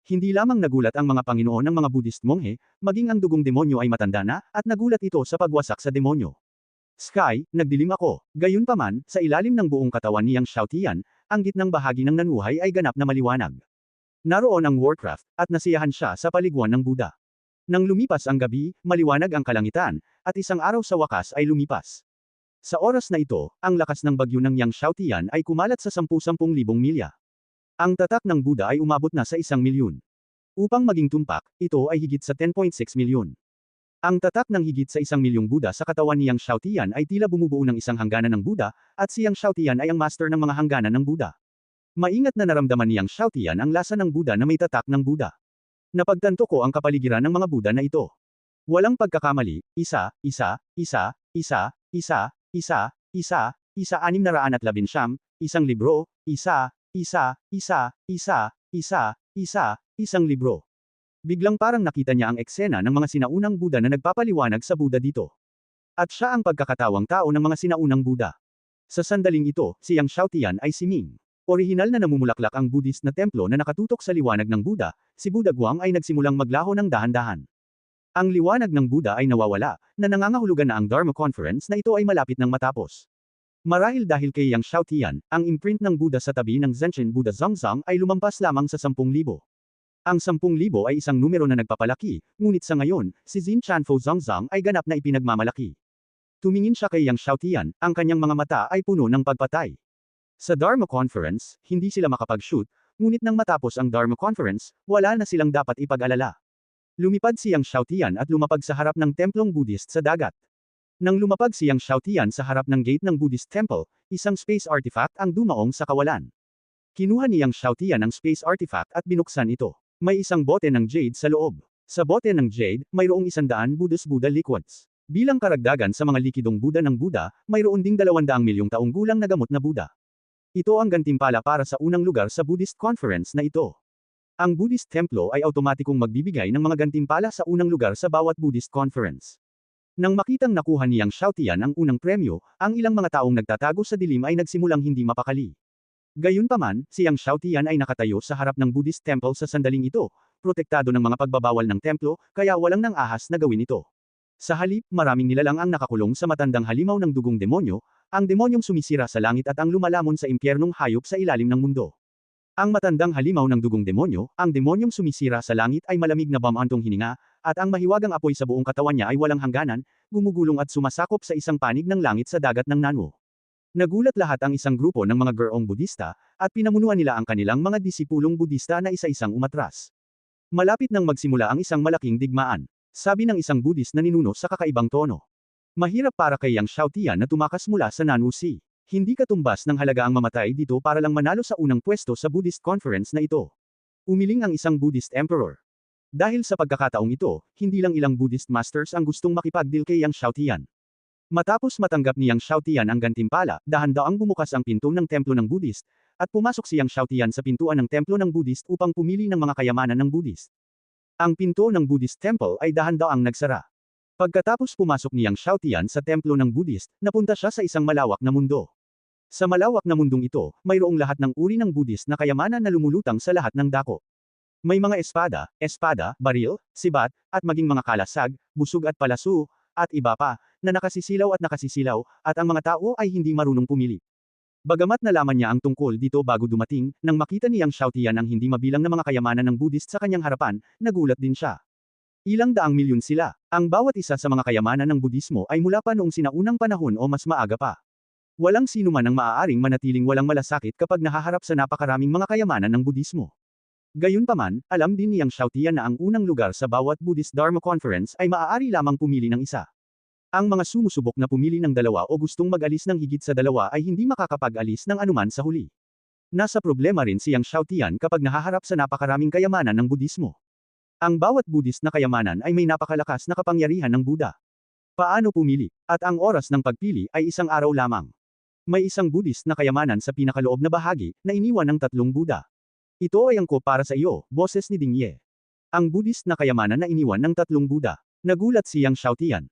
Hindi lamang nagulat ang mga Panginoon ng mga Buddhist monghe, maging ang dugong demonyo ay matanda na, at nagulat ito sa pagwasak sa demonyo. Sky, nagdilim ako. Gayunpaman, sa ilalim ng buong katawan niyang Xiaotian, ang gitnang bahagi ng nanuhay ay ganap na maliwanag. Naroon ang Warcraft, at nasiyahan siya sa paliguan ng Buddha. Nang lumipas ang gabi, maliwanag ang kalangitan, at isang araw sa wakas ay lumipas. Sa oras na ito, ang lakas ng bagyo ng Yang Xiaotian ay kumalat sa 10,000 milya. Ang tatak ng Buddha ay umabot na sa 1,000,000. Upang maging tumpak, ito ay higit sa 10.6 milyon. Ang tatak ng higit sa 1,000,000 Buddha sa katawan ni Yang Xiaotian ay tila bumubuo ng isang hangganan ng Buddha, at si Yang Xiaotian ay ang master ng mga hangganan ng Buddha. Maingat na naramdaman ni Yang Xiaotian ang lasa ng Buddha na may tatak ng Buddha. Napagtanto ko ang kapaligiran ng mga Buddha na ito. Walang pagkakamali, 619, isang libro, isang libro. Biglang parang nakita niya ang eksena ng mga sinaunang Buddha na nagpapaliwanag sa Buddha dito. At siya ang pagkakatawang tao ng mga sinaunang Buddha. Sa sandaling ito, si Yang Xiaotian ay si Ming. Orihinal na namumulaklak ang Buddhist na templo na nakatutok sa liwanag ng Buddha, si Buddha Guang ay nagsimulang maglaho ng dahan-dahan. Ang liwanag ng Buddha ay nawawala, na nangangahulugan na ang Dharma Conference na ito ay malapit ng matapos. Marahil dahil kay Yang Xiaotian, ang imprint ng Buddha sa tabi ng Zenshin Buddha Zongzong ay lumampas lamang sa 10,000. Ang 10,000 ay isang numero na nagpapalaki, ngunit sa ngayon, si Xin Chanfo Zongzong ay ganap na ipinagmamalaki. Tumingin siya kay Yang Xiaotian, ang kanyang mga mata ay puno ng pagpatay. Sa Dharma Conference, hindi sila makapag-shoot, ngunit nang matapos ang Dharma Conference, wala na silang dapat ipag-alala. Lumipad si Yang Xiaotian at lumapag sa harap ng templong Buddhist sa dagat. Nang lumapag si Yang Xiaotian sa harap ng gate ng Buddhist temple, isang space artifact ang dumaong sa kawalan. Kinuha ni Yang Xiaotian ang space artifact at binuksan ito. May isang bote ng jade sa loob. Sa bote ng jade, mayroong 100 Buddhist Buddha liquids. Bilang karagdagan sa mga likidong Buddha ng Buddha, mayroon ding 200 milyong taong gulang na gamot na Buddha. Ito ang gantimpala para sa unang lugar sa Buddhist conference na ito. Ang Buddhist templo ay automatikong magbibigay ng mga gantimpala sa unang lugar sa bawat Buddhist conference. Nang makitang nakuha ni Yang Xiaotian ang unang premyo, ang ilang mga taong nagtatago sa dilim ay nagsimulang hindi mapakali. Gayunpaman, si Yang Xiaotian ay nakatayo sa harap ng Buddhist temple sa sandaling ito, protektado ng mga pagbabawal ng templo, kaya walang nang ahas na gawin ito. Sa halip, maraming nilalang ang nakakulong sa matandang halimaw ng dugong demonyo, ang demonyong sumisira sa langit at ang lumalamon sa impyernong hayop sa ilalim ng mundo. Ang matandang halimaw ng dugong demonyo, ang demonyong sumisira sa langit ay malamig na bamantong hininga, at ang mahiwagang apoy sa buong katawan niya ay walang hangganan, gumugulong at sumasakop sa isang panig ng langit sa dagat ng Nanwo. Nagulat lahat ang isang grupo ng mga gurong Budista, at pinamunuan nila ang kanilang mga disipulong Budista na isa-isang umatras. Malapit nang magsimula ang isang malaking digmaan. Sabi ng isang Buddhist na ninuno sa kakaibang tono. Mahirap para kay Yang Xiaotian na tumakas mula sa Nanwu Sea. Hindi katumbas ng halaga ang mamatay dito para lang manalo sa unang pwesto sa Buddhist conference na ito. Umiling ang isang Buddhist emperor. Dahil sa pagkakataong ito, hindi lang ilang Buddhist masters ang gustong makipagdeal kay Yang Xiaotian. Matapos matanggap ni Yang Xiaotian ang gantimpala, dahan-daang bumukas ang pinto ng templo ng Buddhist, at pumasok si Yang Xiaotian sa pintuan ng templo ng Buddhist upang pumili ng mga kayamanan ng Buddhist. Ang pinto ng Buddhist temple ay dahan-daang nagsara. Pagkatapos pumasok ni Yang Xiaotian sa templo ng Buddhist, napunta siya sa isang malawak na mundo. Sa malawak na mundong ito, mayroong lahat ng uri ng Buddhist na kayamanan na lumulutang sa lahat ng dako. May mga espada, baril, sibat, at maging mga kalasag, busog at palaso, at iba pa, na nakasisilaw, at ang mga tao ay hindi marunong pumili. Bagamat nalaman niya ang tungkol dito bago dumating, nang makita ni Yang Xiaotian ang hindi mabilang na mga kayamanan ng Buddhist sa kanyang harapan, nagulat din siya. Ilang daang milyon sila. Ang bawat isa sa mga kayamanan ng Budismo ay mula pa noong sinaunang panahon o mas maaga pa. Walang sino man ang maaaring manatiling walang malasakit kapag nahaharap sa napakaraming mga kayamanan ng Budismo. Gayunpaman, alam din ni Yang Xiaotian na ang unang lugar sa bawat Buddhist Dharma Conference ay maaari lamang pumili ng isa. Ang mga sumusubok na pumili ng dalawa o gustong mag-alis ng higit sa dalawa ay hindi makakapag-alis ng anuman sa huli. Nasa problema rin si Yang Xiaotian kapag nahaharap sa napakaraming kayamanan ng Budismo. Ang bawat Buddhist na kayamanan ay may napakalakas na kapangyarihan ng Buddha. Paano pumili? At ang oras ng pagpili ay isang araw lamang. May isang Buddhist na kayamanan sa pinakaloob na bahagi, na iniwan ng 3 Buddha. Ito ay angkop para sa iyo, boses ni Ding Ye. Ang Buddhist na kayamanan na iniwan ng 3 Buddha. Nagulat si Yang Xiaotian.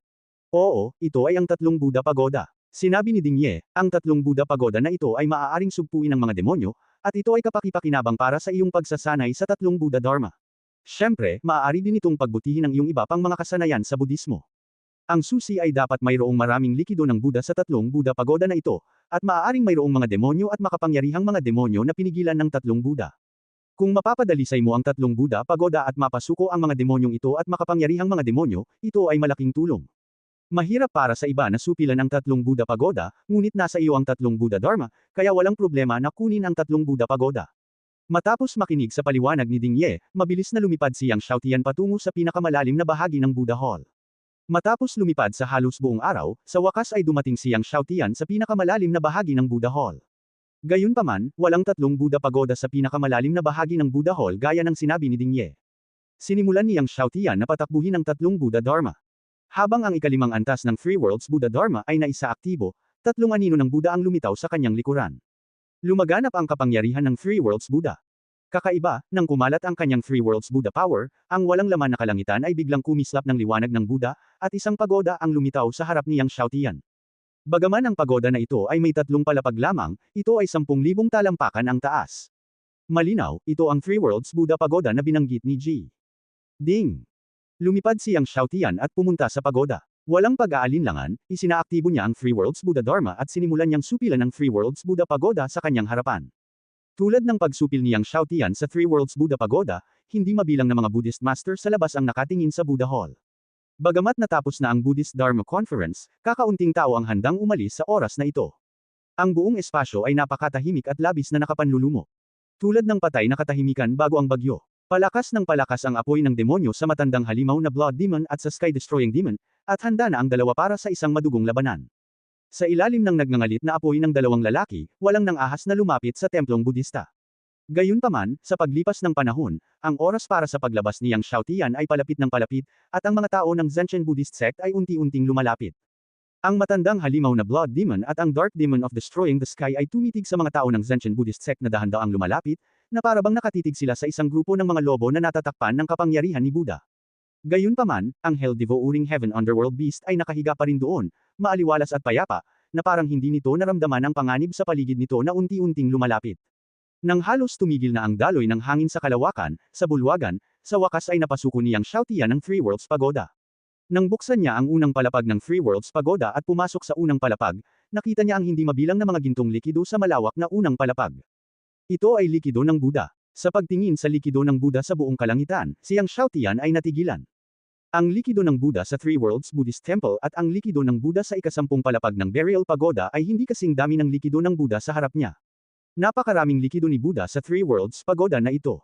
Oo, ito ay ang tatlong Buddha Pagoda. Sinabi ni Dingye, ang tatlong Buddha Pagoda na ito ay maaaring sugpuin ng mga demonyo, at ito ay kapakipakinabang para sa iyong pagsasanay sa tatlong Buddha Dharma. Siyempre, maaari din itong pagbutihin ng iyong iba pang mga kasanayan sa Budismo. Ang susi ay dapat mayroong maraming likido ng Buddha sa tatlong Buddha Pagoda na ito, at maaaring mayroong mga demonyo at makapangyarihang mga demonyo na pinigilan ng tatlong Buddha. Kung mapapadalisay mo ang tatlong Buddha Pagoda at mapasuko ang mga demonyong ito at makapangyarihang mga demonyo, ito ay malaking tulong. Mahirap para sa iba na supilan ang tatlong Buddha Pagoda, ngunit nasa iyo ang tatlong Buddha Dharma, kaya walang problema na kunin ang tatlong Buddha Pagoda. Matapos makinig sa paliwanag ni Dingye, mabilis na lumipad si Yang Xiaotian patungo sa pinakamalalim na bahagi ng Buddha Hall. Matapos lumipad sa halos buong araw, sa wakas ay dumating si Yang Xiaotian sa pinakamalalim na bahagi ng Buddha Hall. Gayunpaman, walang tatlong Buddha Pagoda sa pinakamalalim na bahagi ng Buddha Hall gaya ng sinabi ni Dingye. Sinimulan ni Yang Xiaotian na patakbuhin ang tatlong Buddha Dharma. Habang ang ikalimang antas ng Three Worlds Buddha Dharma ay naisaaktibo, tatlong anino ng Buddha ang lumitaw sa kanyang likuran. Lumaganap ang kapangyarihan ng Three Worlds Buddha. Kakaiba, nang kumalat ang kanyang Three Worlds Buddha power, ang walang laman na kalangitan ay biglang kumislap ng liwanag ng Buddha, at isang pagoda ang lumitaw sa harap ni Yang Xiaotian. Bagaman ang pagoda na ito ay may tatlong palapag lamang, ito ay 10,000 talampakan ang taas. Malinaw, ito ang Three Worlds Buddha Pagoda na binanggit ni Ji. Ding! Lumipad si Yang Xiaotian at pumunta sa pagoda. Walang pag-aalinlangan, isinaaktibo niya ang Three Worlds Buddha Dharma at sinimulan niyang supilan ang Three Worlds Buddha Pagoda sa kanyang harapan. Tulad ng pagsupil ni Yang Xiaotian sa Three Worlds Buddha Pagoda, hindi mabilang na mga Buddhist master sa labas ang nakatingin sa Buddha Hall. Bagamat natapos na ang Buddhist Dharma Conference, kakaunting tao ang handang umalis sa oras na ito. Ang buong espasyo ay napakatahimik at labis na nakapanlulumo. Tulad ng patay na katahimikan bago ang bagyo. Palakas ng palakas ang apoy ng demonyo sa matandang halimaw na Blood Demon at sa Sky Destroying Demon, at handa na ang dalawa para sa isang madugong labanan. Sa ilalim ng nagngangalit na apoy ng dalawang lalaki, walang nang-ahas na lumapit sa templong Budista. Gayunpaman, sa paglipas ng panahon, ang oras para sa paglabas ni Yang Xiaotian ay palapit ng palapit, at ang mga tao ng Zenshin Buddhist sect ay unti-unting lumalapit. Ang matandang halimaw na Blood Demon at ang Dark Demon of Destroying the Sky ay tumitig sa mga tao ng Zenshin Buddhist sect na dahan-daang lumalapit, na parabang nakatitig sila sa isang grupo ng mga lobo na natatakpan ng kapangyarihan ni Buddha. Gayunpaman, ang hell-devouring heaven underworld beast ay nakahiga pa rin doon, maaliwalas at payapa, na parang hindi nito naramdaman ang panganib sa paligid nito na unti-unting lumalapit. Nang halos tumigil na ang daloy ng hangin sa kalawakan, sa bulwagan, sa wakas ay napasuko ni Yang Xiaotian ng Three Worlds Pagoda. Nang buksan niya ang unang palapag ng Three Worlds Pagoda at pumasok sa unang palapag, nakita niya ang hindi mabilang na mga gintong likido sa malawak na unang palapag. Ito ay likido ng Buddha. Sa pagtingin sa likido ng Buddha sa buong kalangitan, si Yang Xiaotian ay natigilan. Ang likido ng Buddha sa Three Worlds Buddhist Temple at ang likido ng Buddha sa ikasampung palapag ng Burial Pagoda ay hindi kasing dami ng likido ng Buddha sa harap niya. Napakaraming likido ni Buddha sa Three Worlds Pagoda na ito.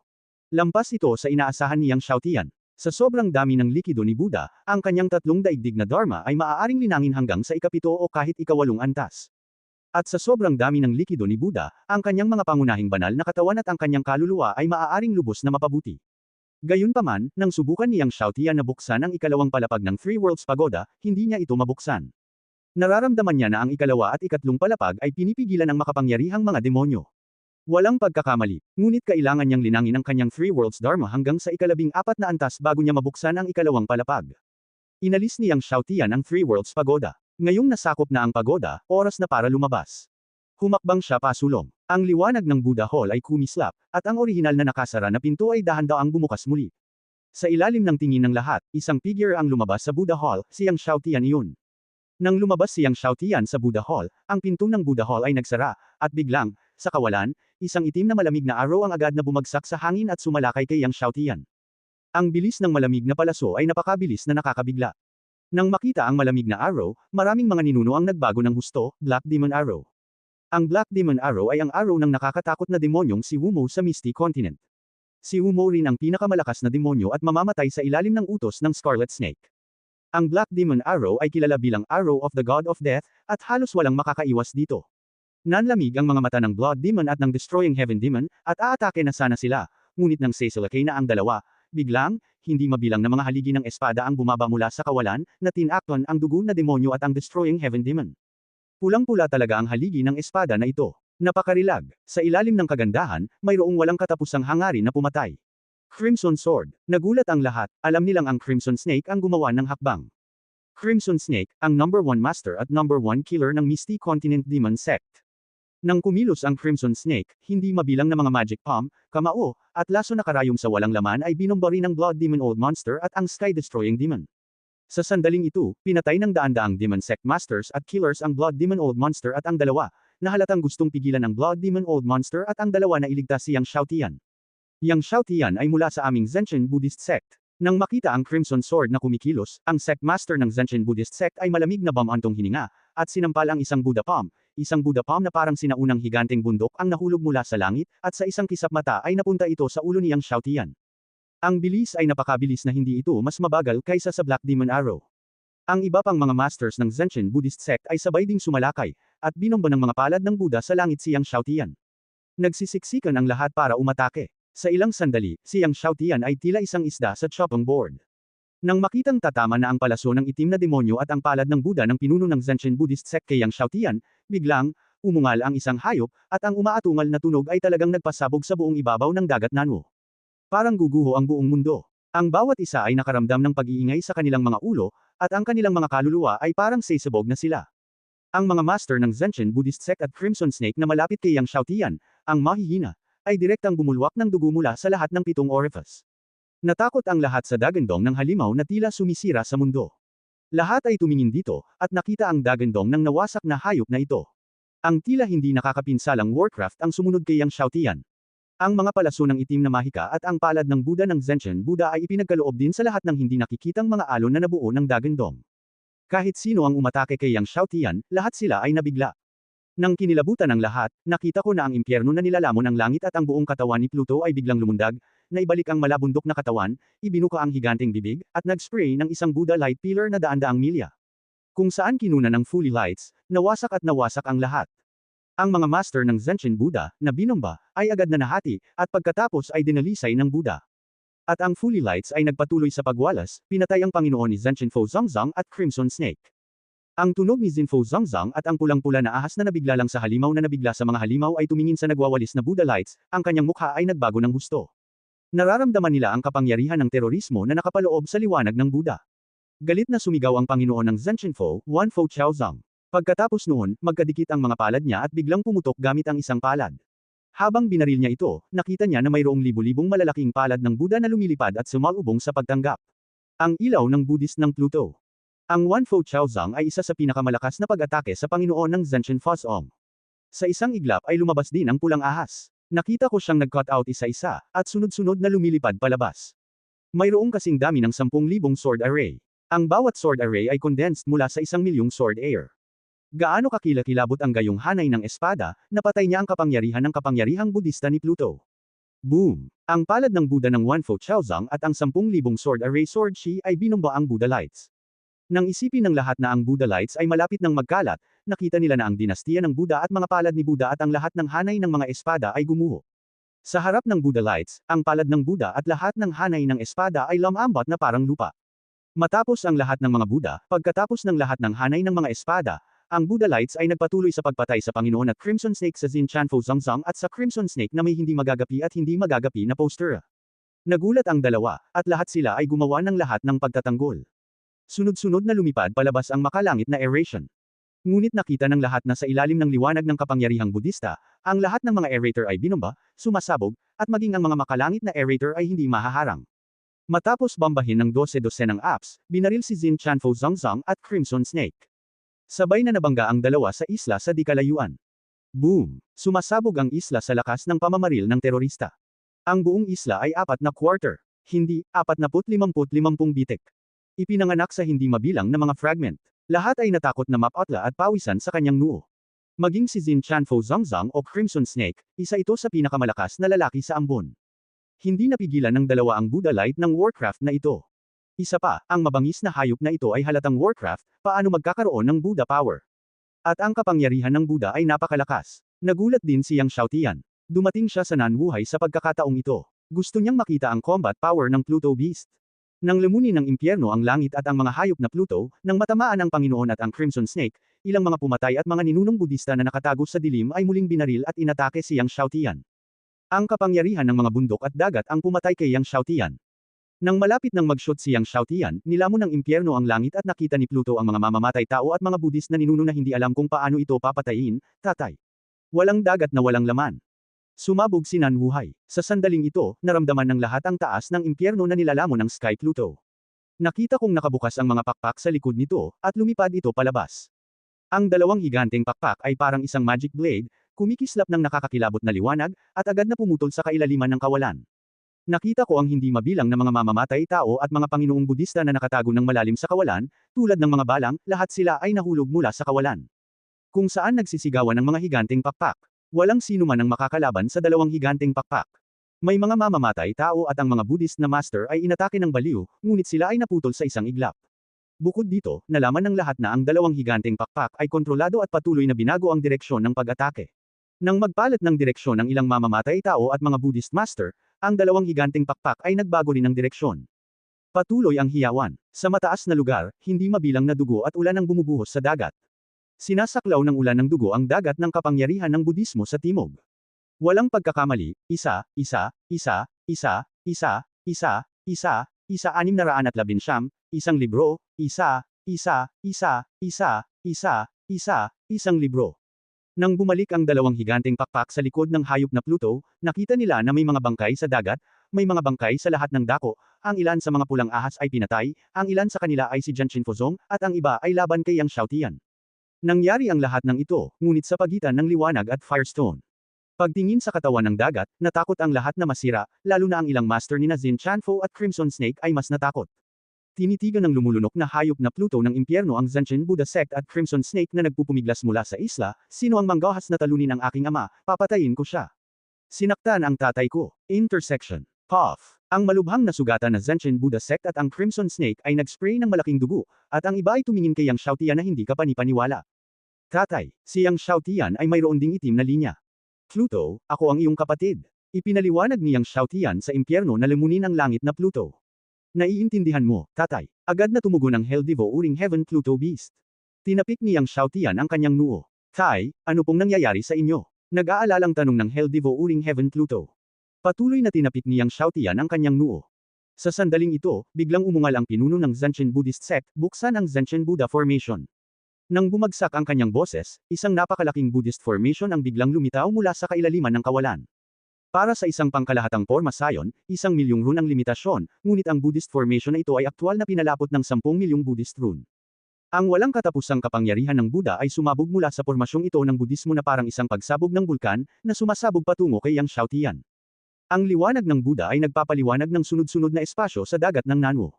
Lampas ito sa inaasahan ni Yang Xiaotian. Sa sobrang dami ng likido ni Buddha, ang kanyang tatlong daigdig na Dharma ay maaaring linangin hanggang sa ikapito o kahit ikawalong antas. At sa sobrang dami ng likido ni Buddha, ang kanyang mga pangunahing banal na katawan at ang kanyang kaluluwa ay maaaring lubos na mapabuti. Gayunpaman, nang subukan ni Yang Xiaotian na buksan ang ikalawang palapag ng Three Worlds Pagoda, hindi niya ito mabuksan. Nararamdaman niya na ang ikalawa at ikatlong palapag ay pinipigilan ng makapangyarihang mga demonyo. Walang pagkakamali, ngunit kailangan niyang linangin ang kanyang Three Worlds Dharma hanggang sa ikalabing-apat na antas bago niya mabuksan ang ikalawang palapag. Inalis ni Yang Xiaotian ang Three Worlds Pagoda. Ngayong nasakop na ang pagoda, oras na para lumabas. Humakbang siya pasulong. Ang liwanag ng Buddha Hall ay kumislap, at ang orihinal na nakasara na pinto ay dahan-daang bumukas muli. Sa ilalim ng tingin ng lahat, isang figure ang lumabas sa Buddha Hall, si Yang Xiaotian iyon. Nang lumabas si Yang Xiaotian sa Buddha Hall, ang pinto ng Buddha Hall ay nagsara, at biglang, sa kawalan, isang itim na malamig na arrow ang agad na bumagsak sa hangin at sumalakay kay Yang Xiaotian. Ang bilis ng malamig na palaso ay napakabilis na nakakabigla. Nang makita ang malamig na arrow, maraming mga ninuno ang nagbago ng husto, Black Demon Arrow. Ang Black Demon Arrow ay ang arrow ng nakakatakot na demonyong si Wumo sa Misty Continent. Si Wumo rin ang pinakamalakas na demonyo at mamamatay sa ilalim ng utos ng Scarlet Snake. Ang Black Demon Arrow ay kilala bilang Arrow of the God of Death, at halos walang makakaiwas dito. Nanlamig ang mga mata ng Blood Demon at ng Destroying Heaven Demon, at aatake na sana sila, ngunit nang sesilakay na ang dalawa, biglang, hindi mabilang na mga haligi ng espada ang bumaba mula sa kawalan, na tinakton ang dugo na demonyo at ang Destroying Heaven Demon. Pulang-pula talaga ang haligi ng espada na ito. Napakarilag. Sa ilalim ng kagandahan, mayroong walang katapusang hangarin na pumatay. Crimson Sword. Nagulat ang lahat, alam nilang ang Crimson Snake ang gumawa ng hakbang. Crimson Snake, ang number 1 master at number 1 killer ng Misty Continent Demon Sect. Nang kumilos ang Crimson Snake, hindi mabilang na mga magic palm, kamao, at laso na karayom sa walang laman ay binomba rin ng Blood Demon Old Monster at ang Sky-Destroying Demon. Sa sandaling ito, pinatay ng daan-daang Demon Sect Masters at Killers ang Blood Demon Old Monster at ang dalawa, na halatang gustong pigilan ng Blood Demon Old Monster at ang dalawa na iligtas si Yang Xiaotian. Yang Xiaotian ay mula sa aming Zenshin Buddhist Sect. Nang makita ang Crimson Sword na kumikilos, ang Sect Master ng Zenshin Buddhist Sect ay malamig na bumantong hininga, at sinampal ang isang Buddha Palm na parang sinaunang higanteng bundok ang nahulog mula sa langit, at sa isang kisap mata ay napunta ito sa ulo ni Yang Xiaotian. Ang bilis ay napakabilis na hindi ito mas mabagal kaysa sa Black Demon Arrow. Ang iba pang mga masters ng Zenshin Buddhist Sect ay sabay ding sumalakay, at binomba ng mga palad ng Buddha sa langit si Yang Xiaotian. Nagsisiksikan ang lahat para umatake. Sa ilang sandali, si Yang Xiaotian ay tila isang isda sa chopping board. Nang makitang tatama na ang palaso ng itim na demonyo at ang palad ng Buddha ng pinuno ng Zenshin Buddhist Sect kay Yang Xiaotian, biglang, umungal ang isang hayop, at ang umaatungal na tunog ay talagang nagpasabog sa buong ibabaw ng dagat Nanwo. Parang guguho ang buong mundo. Ang bawat isa ay nakaramdam ng pag-iingay sa kanilang mga ulo, at ang kanilang mga kaluluwa ay parang sasabog na sila. Ang mga master ng Zenshin Buddhist Sect at Crimson Snake na malapit kay Yang Xiaotian, ang mahihina, ay direktang bumulwak ng dugo mula sa lahat ng 7 orifice. Natakot ang lahat sa dagandong ng halimaw na tila sumisira sa mundo. Lahat ay tumingin dito, at nakita ang dagandong ng nawasak na hayop na ito. Ang tila hindi nakakapinsalang Warcraft ang sumunod kay Yang Xiaotian. Ang mga palaso ng itim na mahika at ang palad ng Buddha ng Zenshin Buddha ay ipinagkaloob din sa lahat ng hindi nakikitang mga alon na nabuo ng dagandong. Kahit sino ang umatake kay Yang Xiaotian, lahat sila ay nabigla. Nang kinilabutan ng lahat, nakita ko na ang impyerno na nilalamon ang langit at ang buong katawan ni Pluto ay biglang lumundag, naibalik ang malabundok na katawan, ibinuka ang higanteng bibig, at nag-spray ng isang Buddha light pillar na daan-daang milya. Kung saan kinuna ng fully lights, nawasak ang lahat. Ang mga master ng Zenshin Buddha, na binomba, ay agad na nahati, at pagkatapos ay dinalisay ng Buddha. At ang fully lights ay nagpatuloy sa pagwalas, pinatay ang Panginoon ni Zenshin Fo Zongzong at Crimson Snake. Ang tunog ni Zinfo Zongzong at ang pulang-pula na ahas na nabigla lang sa halimaw na nabigla sa mga halimaw ay tumingin sa nagwawalis na Buddha lights, ang kanyang mukha ay nagbago ng husto. Nararamdaman nila ang kapangyarihan ng terorismo na nakapaloob sa liwanag ng Buddha. Galit na sumigaw ang Panginoon ng Zenshin Fo, Wan Fo Chaozong. Pagkatapos noon, magkadikit ang mga palad niya at biglang pumutok gamit ang isang palad. Habang binaril niya ito, nakita niya na mayroong libu-libong malalaking palad ng Buddha na lumilipad at sumalubong sa pagtanggap. Ang ilaw ng Buddhist ng Pluto. Ang Wan Fo Chaozong ay isa sa pinakamalakas na pag-atake sa Panginoon ng Zenshin Fozong. Sa isang iglap ay lumabas din ang pulang ahas. Nakita ko siyang nag-cut out isa-isa, at sunod-sunod na lumilipad palabas. Mayroong kasing dami ng 10,000 sword array. Ang bawat sword array ay condensed mula sa 1,000,000 sword air. Gaano kakilakilabot ang gayong hanay ng espada, napatay niya ang kapangyarihan ng kapangyarihang Budista ni Pluto. Boom! Ang palad ng Buddha ng Wan Fo Chaozong at ang 10,000 sword array sword shi ay binomba ang Buddha lights. Nang isipin ng lahat na ang Buddha lights ay malapit ng magkalat, nakita nila na ang dinastiya ng Buddha at mga palad ni Buddha at ang lahat ng hanay ng mga espada ay gumuho. Sa harap ng Buddha lights, ang palad ng Buddha at lahat ng hanay ng espada ay lumambat na parang lupa. Matapos ang lahat ng mga Buddha, pagkatapos ng lahat ng hanay ng mga espada, ang Buddha lights ay nagpatuloy sa pagpatay sa Panginoon at Crimson Snake sa Xin Chan Fo Zongzong at sa Crimson Snake na may hindi magagapi at hindi magagapi na poster. Nagulat ang dalawa, at lahat sila ay gumawa ng lahat ng pagtatanggol. Sunod-sunod na lumipad palabas ang makalangit na aeration. Ngunit nakita ng lahat na sa ilalim ng liwanag ng kapangyarihang Budista, ang lahat ng mga aerator ay binomba, sumasabog, at maging ang mga makalangit na aerator ay hindi mahaharang. Matapos bambahin ng 12-12 ng apps, binaril si Xin Chan Fo Zongzong at Crimson Snake. Sabay na nabangga ang dalawa sa isla sa di kalayuan. Boom! Sumasabog ang isla sa lakas ng pamamaril ng terorista. Ang buong isla ay 4 na quarter, hindi 40-50 bitek. Ipinanganak sa hindi mabilang na mga fragment. Lahat ay natakot na mapatla at pawisan sa kanyang noo. Maging si Xin Chan Fo Zongzong o Crimson Snake, isa ito sa pinakamalakas na lalaki sa ambon. Hindi napigilan ng dalawa ang Buddha light ng Warcraft na ito. Isa pa, ang mabangis na hayop na ito ay halatang Warcraft, paano magkakaroon ng Buddha power. At ang kapangyarihan ng Buddha ay napakalakas. Nagulat din si Yang Xiaotian. Dumating siya sa nanbuhay sa pagkakataong ito. Gusto niyang makita ang combat power ng Pluto Beast. Nang lumunin ng impyerno ang langit at ang mga hayop na Pluto, nang matamaan ang Panginoon at ang Crimson Snake, ilang mga pumatay at mga ninunong Budista na nakatago sa dilim ay muling binaril at inatake si Yang Xiaotian. Ang kapangyarihan ng mga bundok at dagat ang pumatay kay Yang Xiaotian. Nang malapit nang mag-shoot si Yang Xiaotian, nilamon ng impyerno ang langit at nakita ni Pluto ang mga mamamatay tao at mga Buddhist na ninuno na hindi alam kung paano ito papatayin, tatay. Walang dagat na walang laman. Sumabog si Nan Wuhai. Sa sandaling ito, naramdaman ng lahat ang taas ng impyerno na nilalamon ng Sky Pluto. Nakita kong nakabukas ang mga pakpak sa likod nito, at lumipad ito palabas. Ang dalawang higanteng pakpak ay parang isang magic blade, kumikislap ng nakakakilabot na liwanag, at agad na pumutol sa kailaliman ng kawalan. Nakita ko ang hindi mabilang na mga mamamatay tao at mga Panginoong Budista na nakatago ng malalim sa kawalan, tulad ng mga balang, lahat sila ay nahulog mula sa kawalan. Kung saan nagsisigawan ng mga higanteng pakpak. Walang sino man ang makakalaban sa dalawang higanteng pakpak. May mga mamamatay tao at ang mga Buddhist na master ay inatake ng baliw, ngunit sila ay naputol sa isang iglap. Bukod dito, nalaman ng lahat na ang dalawang higanteng pakpak ay kontrolado at patuloy na binago ang direksyon ng pag-atake. Nang magpalit ng direksyon ng ilang mamamatay tao at mga Buddhist master, ang dalawang higanteng pakpak ay nagbago rin ng direksyon. Patuloy ang hiyawan. Sa mataas na lugar, hindi mabilang na dugo at ulan ang bumubuhos sa dagat. Sinasaklaw ng ulan ng dugo ang dagat ng kapangyarihan ng Budismo sa timog. Walang pagkakamali, 619, isang libro, isang libro. Nang bumalik ang dalawang higanteng pakpak sa likod ng hayop na Pluto, nakita nila na may mga bangkay sa dagat, may mga bangkay sa lahat ng dako, ang ilan sa mga pulang ahas ay pinatay, ang ilan sa kanila ay si Jianqin Fozong, at ang iba ay laban kay Yang Xiaotian. Nangyari ang lahat ng ito, ngunit sa pagitan ng liwanag at Firestone. Pagtingin sa katawan ng dagat, natakot ang lahat na masira, lalo na ang ilang master ni Zin Chanfo at Crimson Snake ay mas natakot. Tinitigan ng lumulunok na hayop na Pluto ng impyerno ang Zanshin Buddha Sect at Crimson Snake na nagpupumiglas mula sa isla, sino ang manggahas na talunin ang aking ama, papatayin ko siya. Sinaktan ang tatay ko. Intersection. Puff. Ang malubhang nasugatan na Zanshin Buddha Sect at ang Crimson Snake ay nag-spray ng malaking dugo, at ang iba ay tumingin kay Yang Xiaotian na hindi kapanipaniwala. Tatay, si Yang Xiaotian ay mayroon ding itim na linya. Pluto, ako ang iyong kapatid. Ipinaliwanag ni Yang Xiaotian sa impyerno na lamunin ang langit na Pluto. Naiintindihan mo, tatay. Agad na tumugon ang Hell Divo uring Heaven Pluto Beast. Tinapik ni Yang Xiaotian ang kanyang noo. Tay, ano pong nangyayari sa inyo? Nag-aalalang tanong ng Hell Divo uring Heaven Pluto. Patuloy na tinapik ni Yang Xiaotian ang kanyang noo. Sa sandaling ito, biglang umungal ang pinuno ng Zanshin Buddhist Sect, buksan ang Zanshin Buddha Formation. Nang bumagsak ang kanyang boses, isang napakalaking Buddhist formation ang biglang lumitaw mula sa kailaliman ng kawalan. Para sa isang pangkalahatang forma sayon, 1,000,000 rune ang limitasyon, ngunit ang Buddhist formation na ito ay aktwal na pinalapot ng 10,000,000 Buddhist rune. Ang walang katapusang kapangyarihan ng Buddha ay sumabog mula sa pormasyong ito ng Budismo na parang isang pagsabog ng bulkan, na sumasabog patungo kay Yang Xiaotian. Ang liwanag ng Buddha ay nagpapaliwanag ng sunod-sunod na espasyo sa dagat ng Nanwo.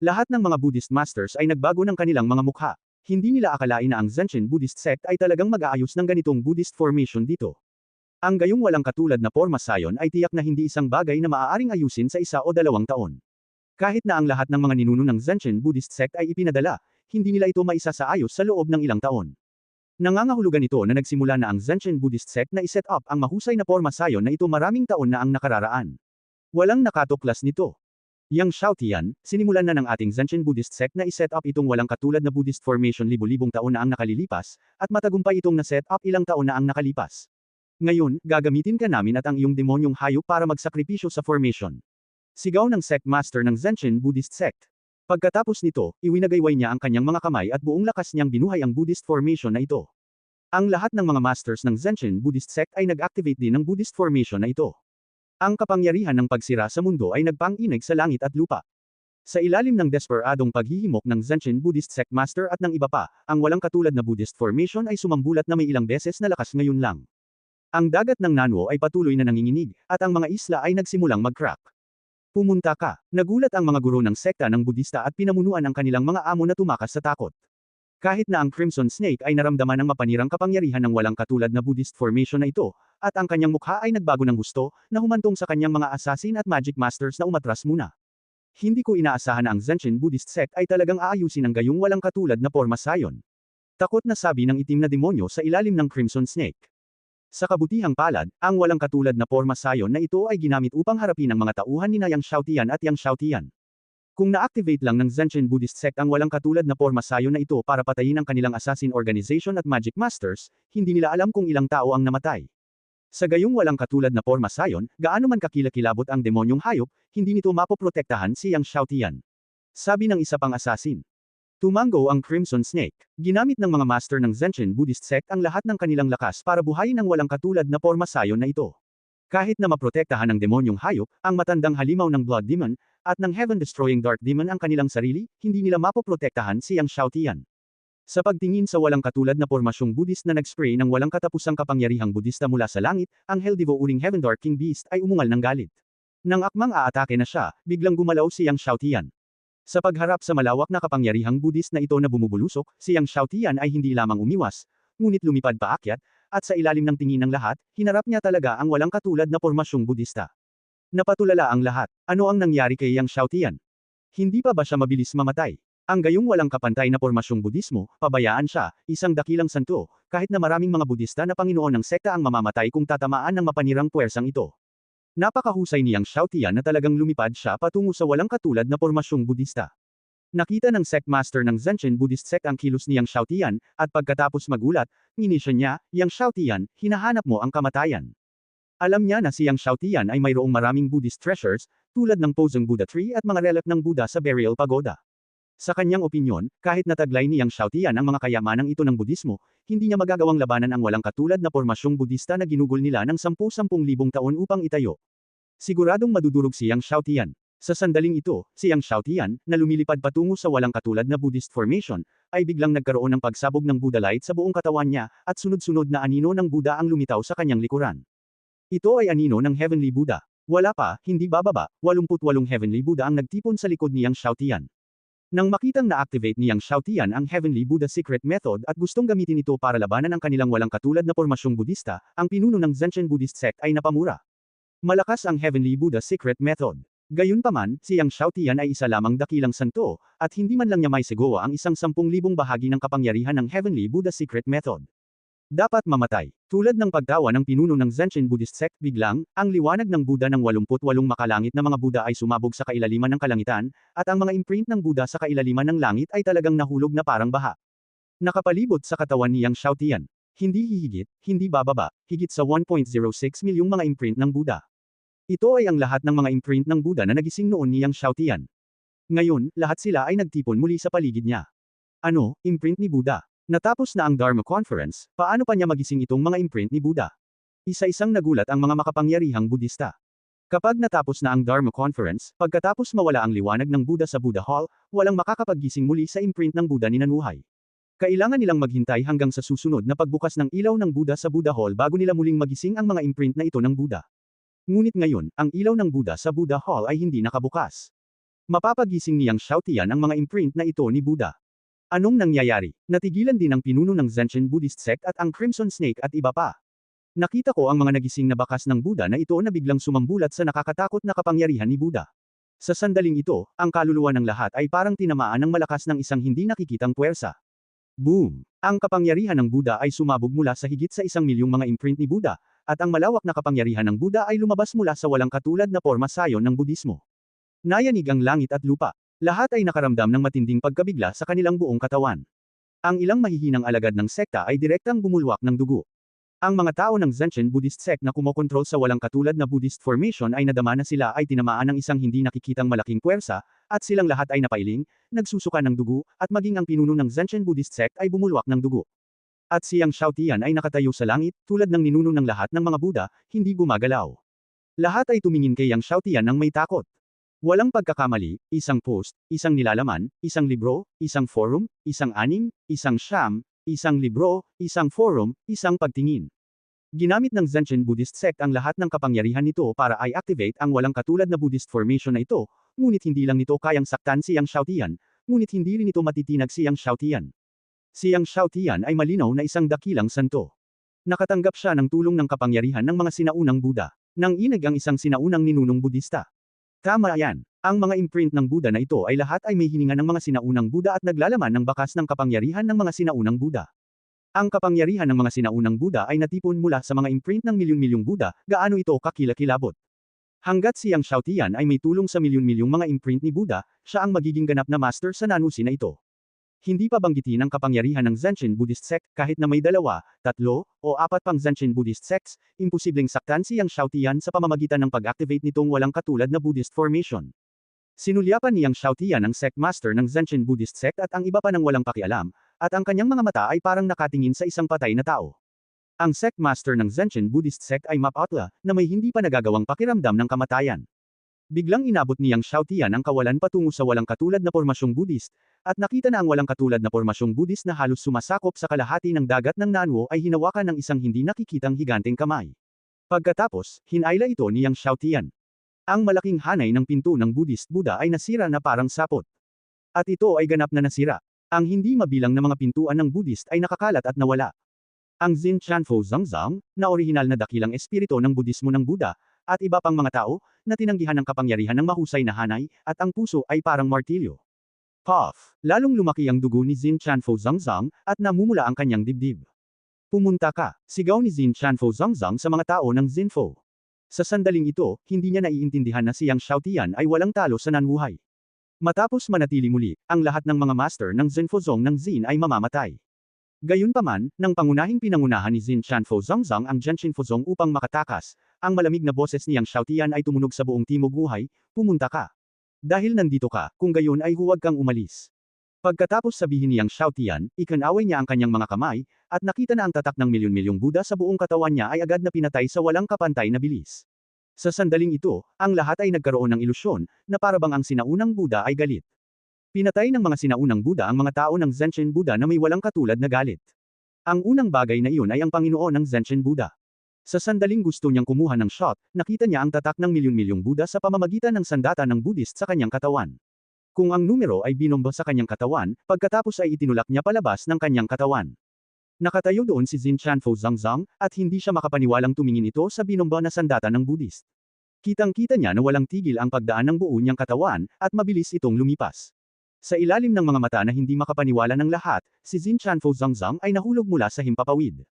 Lahat ng mga Buddhist masters ay nagbago ng kanilang mga mukha. Hindi nila akalain na ang Zanshin Buddhist Sect ay talagang mag-aayos ng ganitong Buddhist formation dito. Ang gayong walang katulad na porma sayon ay tiyak na hindi isang bagay na maaaring ayusin sa 1 o 2 taon. Kahit na ang lahat ng mga ninuno ng Zanshin Buddhist Sect ay ipinadala, hindi nila ito maisasaayos sa loob ng ilang taon. Nangangahulugan ito na nagsimula na ang Zanshin Buddhist Sect na iset up ang mahusay na porma sayon na ito maraming taon na ang nakararaan. Walang nakatuklas nito. Yang Xiaotian, sinimulan na ng ating Zanshin Buddhist Sect na iset up itong walang katulad na Buddhist formation libo-libong taon na ang nakalilipas, at matagumpay itong na-set up ilang taon na ang nakalipas. Ngayon, gagamitin ka namin at ang iyong demonyong hayop para magsakripisyo sa formation. Sigaw ng sect master ng Zanshin Buddhist Sect. Pagkatapos nito, iwinagayway niya ang kanyang mga kamay at buong lakas niyang binuhay ang Buddhist formation na ito. Ang lahat ng mga masters ng Zanshin Buddhist Sect ay nag-activate din ng Buddhist formation na ito. Ang kapangyarihan ng pagsira sa mundo ay nagpang-inig sa langit at lupa. Sa ilalim ng desperadong paghihimok ng Zanshin Buddhist Sect master at ng iba pa, ang walang katulad na Buddhist formation ay sumambulat na may ilang beses na lakas ngayon lang. Ang dagat ng Nanwo ay patuloy na nanginginig, at ang mga isla ay nagsimulang mag-crack. Pumunta ka. Nagulat ang mga guro ng sekta ng Budista at pinamunuan ang kanilang mga amo na tumakas sa takot. Kahit na ang Crimson Snake ay naramdaman ng mapanirang kapangyarihan ng walang katulad na Buddhist formation na ito, at ang kanyang mukha ay nagbago ng gusto, na humantong sa kanyang mga assassin at magic masters na umatras muna. Hindi ko inaasahan na ang Zanshin Buddhist Sect ay talagang aayusin ang gayong walang katulad na porma sayon. Takot na sabi ng itim na demonyo sa ilalim ng Crimson Snake. Sa kabutihang palad, ang walang katulad na porma sayon na ito ay ginamit upang harapin ang mga tauhan ni Yang Xiaotian at Yang Xiaotian. Kung na-activate lang ng Zanshin Buddhist Sect ang walang katulad na porma sayon na ito para patayin ang kanilang assassin organization at magic masters, hindi nila alam kung ilang tao ang namatay. Sa gayong walang katulad na porma sayon, gaano man kakilakilabot ang demonyong hayop, hindi nito mapoprotektahan si Yang Xiaotian. Sabi ng isa pang assassin. Tumango ang Crimson Snake. Ginamit ng mga master ng Zenshin Buddhist sect ang lahat ng kanilang lakas para buhayin ang walang katulad na porma sayon na ito. Kahit na maprotektahan ng demonyong hayop, ang matandang halimaw ng Blood Demon, at ng Heaven-destroying Dark Demon ang kanilang sarili, hindi nila mapoprotektahan si Yang Xiaotian. Sa pagtingin sa walang katulad na pormasyong Buddhist na nag-spray ng walang katapusang kapangyarihang Budista mula sa langit, ang Hell-devouring Heaven Dark King Beast ay umungal ng galit. Nang akmang aatake na siya, biglang gumalaw si Yang Xiaotian. Sa pagharap sa malawak na kapangyarihang Buddhist na ito na bumubulusok, si Yang Xiaotian ay hindi lamang umiwas, ngunit lumipad paakyat, at sa ilalim ng tingin ng lahat, hinarap niya talaga ang walang katulad na pormasyong Budista. Napatulala ang lahat. Ano ang nangyari kay Yang Xiaotian? Hindi pa ba siya mabilis mamatay? Ang gayong walang kapantay na pormasyong Budismo, pabayaan siya, isang dakilang santo, kahit na maraming mga Budista na Panginoon ng sekta ang mamamatay kung tatamaan ng mapanirang puwersang ito. Napakahusay ni Yang Xiaotian na talagang lumipad siya patungo sa walang katulad na pormasyong Budista. Nakita ng sect master ng Zenshin Buddhist sect ang kilos ni Yang Xiaotian, at pagkatapos magulat, nginisya niya, Yang Xiaotian, hinahanap mo ang kamatayan. Alam niya na si Yang Xiaotian ay mayroong maraming Buddhist treasures, tulad ng Pozong Buddha tree at mga relic ng Buddha sa burial pagoda. Sa kanyang opinyon, kahit nataglay ni Yang Xiaotian ang mga kayamanang ito ng Budismo, hindi niya magagawang labanan ang walang katulad na pormasyong Budista na ginugol nila ng 10,000 taon upang itayo. Siguradong madudurog si Yang Xiaotian. Sa sandaling ito, si Yang Xiaotian, na lumilipad patungo sa walang katulad na Buddhist formation, ay biglang nagkaroon ng pagsabog ng Buddha light sa buong katawan niya, at sunod-sunod na anino ng Buddha ang lumitaw sa kanyang likuran. Ito ay anino ng Heavenly Buddha. Wala pa, hindi bababa, 88 Heavenly Buddha ang nagtipon sa likod ni Yang Xiaotian. Nang makitang na-activate ni Yang Xiaotian ang Heavenly Buddha Secret Method at gustong gamitin ito para labanan ang kanilang walang katulad na pormasyong Budista, ang pinuno ng Zenshin Buddhist sect ay napamura. Malakas ang Heavenly Buddha Secret Method. Gayunpaman, si Yang Xiaotian ay isa lamang dakilang santo, at hindi man lang niya maisegawa ang isang 10,000 bahagi ng kapangyarihan ng Heavenly Buddha Secret Method. Dapat mamatay. Tulad ng pagtawa ng pinuno ng Zenshin Buddhist sect, biglang, ang liwanag ng Buddha ng 88 makalangit na mga Buddha ay sumabog sa kailaliman ng kalangitan, at ang mga imprint ng Buddha sa kailaliman ng langit ay talagang nahulog na parang baha. Nakapalibot sa katawan ni Yang Xiaotian. Hindi hihigit, hindi bababa, higit sa 1.06 milyong mga imprint ng Buddha. Ito ay ang lahat ng mga imprint ng Buddha na nagising noon ni Yang Xiaotian. Ngayon, lahat sila ay nagtipon muli sa paligid niya. Ano, imprint ni Buddha? Natapos na ang Dharma Conference, paano pa niya magising itong mga imprint ni Buddha? Isa-isang nagulat ang mga makapangyarihang Budista. Kapag natapos na ang Dharma Conference, pagkatapos mawala ang liwanag ng Buddha sa Buddha Hall, walang makakapaggising muli sa imprint ng Buddha ni Nanuhay. Kailangan nilang maghintay hanggang sa susunod na pagbukas ng ilaw ng Buddha sa Buddha Hall bago nila muling magising ang mga imprint na ito ng Buddha. Ngunit ngayon, ang ilaw ng Buddha sa Buddha Hall ay hindi nakabukas. Mapapagising ni Yang Xiaotian ang mga imprint na ito ni Buddha. Anong nangyayari? Natigilan din ang pinuno ng Zenshin Buddhist sect at ang Crimson Snake at iba pa. Nakita ko ang mga nagising na bakas ng Buddha na ito na biglang sumambulat sa nakakatakot na kapangyarihan ni Buddha. Sa sandaling ito, ang kaluluwa ng lahat ay parang tinamaan ng malakas ng isang hindi nakikitang puwersa. Boom! Ang kapangyarihan ng Buddha ay sumabog mula sa higit sa 1,000,000 mga imprint ni Buddha, at ang malawak na kapangyarihan ng Buddha ay lumabas mula sa walang katulad na porma sayon ng Budismo. Nayanig ang langit at lupa. Lahat ay nakaramdam ng matinding pagkabigla sa kanilang buong katawan. Ang ilang mahihinang alagad ng sekta ay direktang bumulwak ng dugo. Ang mga tao ng Zenshin Buddhist sect na kumokontrol sa walang katulad na Buddhist formation ay nadama na sila ay tinamaan ng isang hindi nakikitang malaking puwersa, at silang lahat ay napailing, nagsusuka ng dugo, at maging ang pinuno ng Zenshin Buddhist sect ay bumulwak ng dugo. At si Yang Xiaotian ay nakatayo sa langit, tulad ng ninuno ng lahat ng mga Buddha, hindi gumagalaw. Lahat ay tumingin kay Yang Xiaotian ng may takot. Walang pagkakamali, isang post, isang nilalaman, isang libro, isang forum, isang anim, isang siyam, isang libro, isang forum, isang pagtingin. Ginamit ng Zenshin Buddhist sect ang lahat ng kapangyarihan nito para i-activate ang walang katulad na Buddhist formation na ito, ngunit hindi lang nito kayang saktan si Yang Xiaotian, ngunit hindi rin ito matitinag si Yang Xiaotian. Si Yang Xiaotian ay malinaw na isang dakilang santo. Nakatanggap siya ng tulong ng kapangyarihan ng mga sinaunang Buddha, nang inag ang isang sinaunang ninunong Budista. Tama yan. Ang mga imprint ng Buddha na ito ay lahat ay may hininga ng mga sinaunang Buddha at naglalaman ng bakas ng kapangyarihan ng mga sinaunang Buddha. Ang kapangyarihan ng mga sinaunang Buddha ay natipon mula sa mga imprint ng milyon-milyong Buddha, gaano ito kakilakilabot. Hanggat si Yang Xiaotian ay may tulong sa milyon-milyong mga imprint ni Buddha, siya ang magiging ganap na master sa nanusi na ito. Hindi pa banggitin ang kapangyarihan ng Zenshin Buddhist sect kahit na may 2, 3, o 4 pang Zenshin Buddhist sects, imposibleng saktan si Yang Xiaotian sa pamamagitan ng pag-activate nitong walang katulad na Buddhist formation. Sinulyapan ni Yang Xiaotian ang sect master ng Zenshin Buddhist sect at ang iba pa ng walang pakialam, at ang kanyang mga mata ay parang nakatingin sa isang patay na tao. Ang sect master ng Zenshin Buddhist sect ay Map-Outla, na may hindi pa nagagawang pakiramdam ng kamatayan. Biglang inabot ni Yang Xiaotian ang kawalan patungo sa walang katulad na pormasyong Buddhist, at nakita na ang walang katulad na pormasyong Buddhist na halos sumasakop sa kalahati ng dagat ng Nanwo ay hinawakan ng isang hindi nakikitang higanteng kamay. Pagkatapos, hinayla ito ni Yang Xiaotian. Ang malaking hanay ng pinto ng Buddhist Buddha ay nasira na parang sapot. At ito ay ganap na nasira. Ang hindi mabilang na mga pintuan ng Buddhist ay nakakalat at nawala. Ang Xin Chanfo Zhangzhang, na orihinal na dakilang espiritu ng Budismo ng Buddha, at iba pang mga tao, na tinanggihan ng kapangyarihan ng mahusay na hanay, at ang puso ay parang martilyo. Puff! Lalong lumaki ang dugo ni Xin Chanfo Zhangzhang, at namumula ang kanyang dibdib. Pumunta ka, sigaw ni Xin Chanfo Zhangzhang sa mga tao ng Xinfo. Sa sandaling ito, hindi niya naiintindihan na si Yang Xiaotian ay walang talo sa nanbuhay. Matapos manatili muli, ang lahat ng mga master ng Xinfozong ng Xin ay mamamatay. Gayunpaman, nang pangunahing pinangunahan ni Xin Chanfo Zhangzhang ang Genshin-Fozong upang makatakas, ang malamig na boses ni Yang Xiaotian ay tumunog sa buong timog buhay, pumunta ka. Dahil nandito ka, kung gayon ay huwag kang umalis. Pagkatapos sabihin ni Yang Xiaotian, ikinaway niya ang kanyang mga kamay, at nakita na ang tatak ng milyon-milyong Buddha sa buong katawan niya ay agad na pinatay sa walang kapantay na bilis. Sa sandaling ito, ang lahat ay nagkaroon ng ilusyon, na parabang ang sinaunang Buddha ay galit. Pinatay ng mga sinaunang Buddha ang mga tao ng Zenshin Buddha na may walang katulad na galit. Ang unang bagay na iyon ay ang Panginoon ng Zenshin Buddha. Sa sandaling gusto niyang kumuha ng shot, nakita niya ang tatak ng milyon-milyong Buddha sa pamamagitan ng sandata ng Buddhist sa kanyang katawan. Kung ang numero ay binomba sa kanyang katawan, pagkatapos ay itinulak niya palabas ng kanyang katawan. Nakatayo doon si Xin Chanfo Zhangzhang, at hindi siya makapaniwalang tumingin ito sa binomba na sandata ng Buddhist. Kitang-kita niya na walang tigil ang pagdaan ng buo niyang katawan, at mabilis itong lumipas. Sa ilalim ng mga mata na hindi makapaniwala ng lahat, si Xin Chanfo Zhangzhang ay nahulog mula sa himpapawid.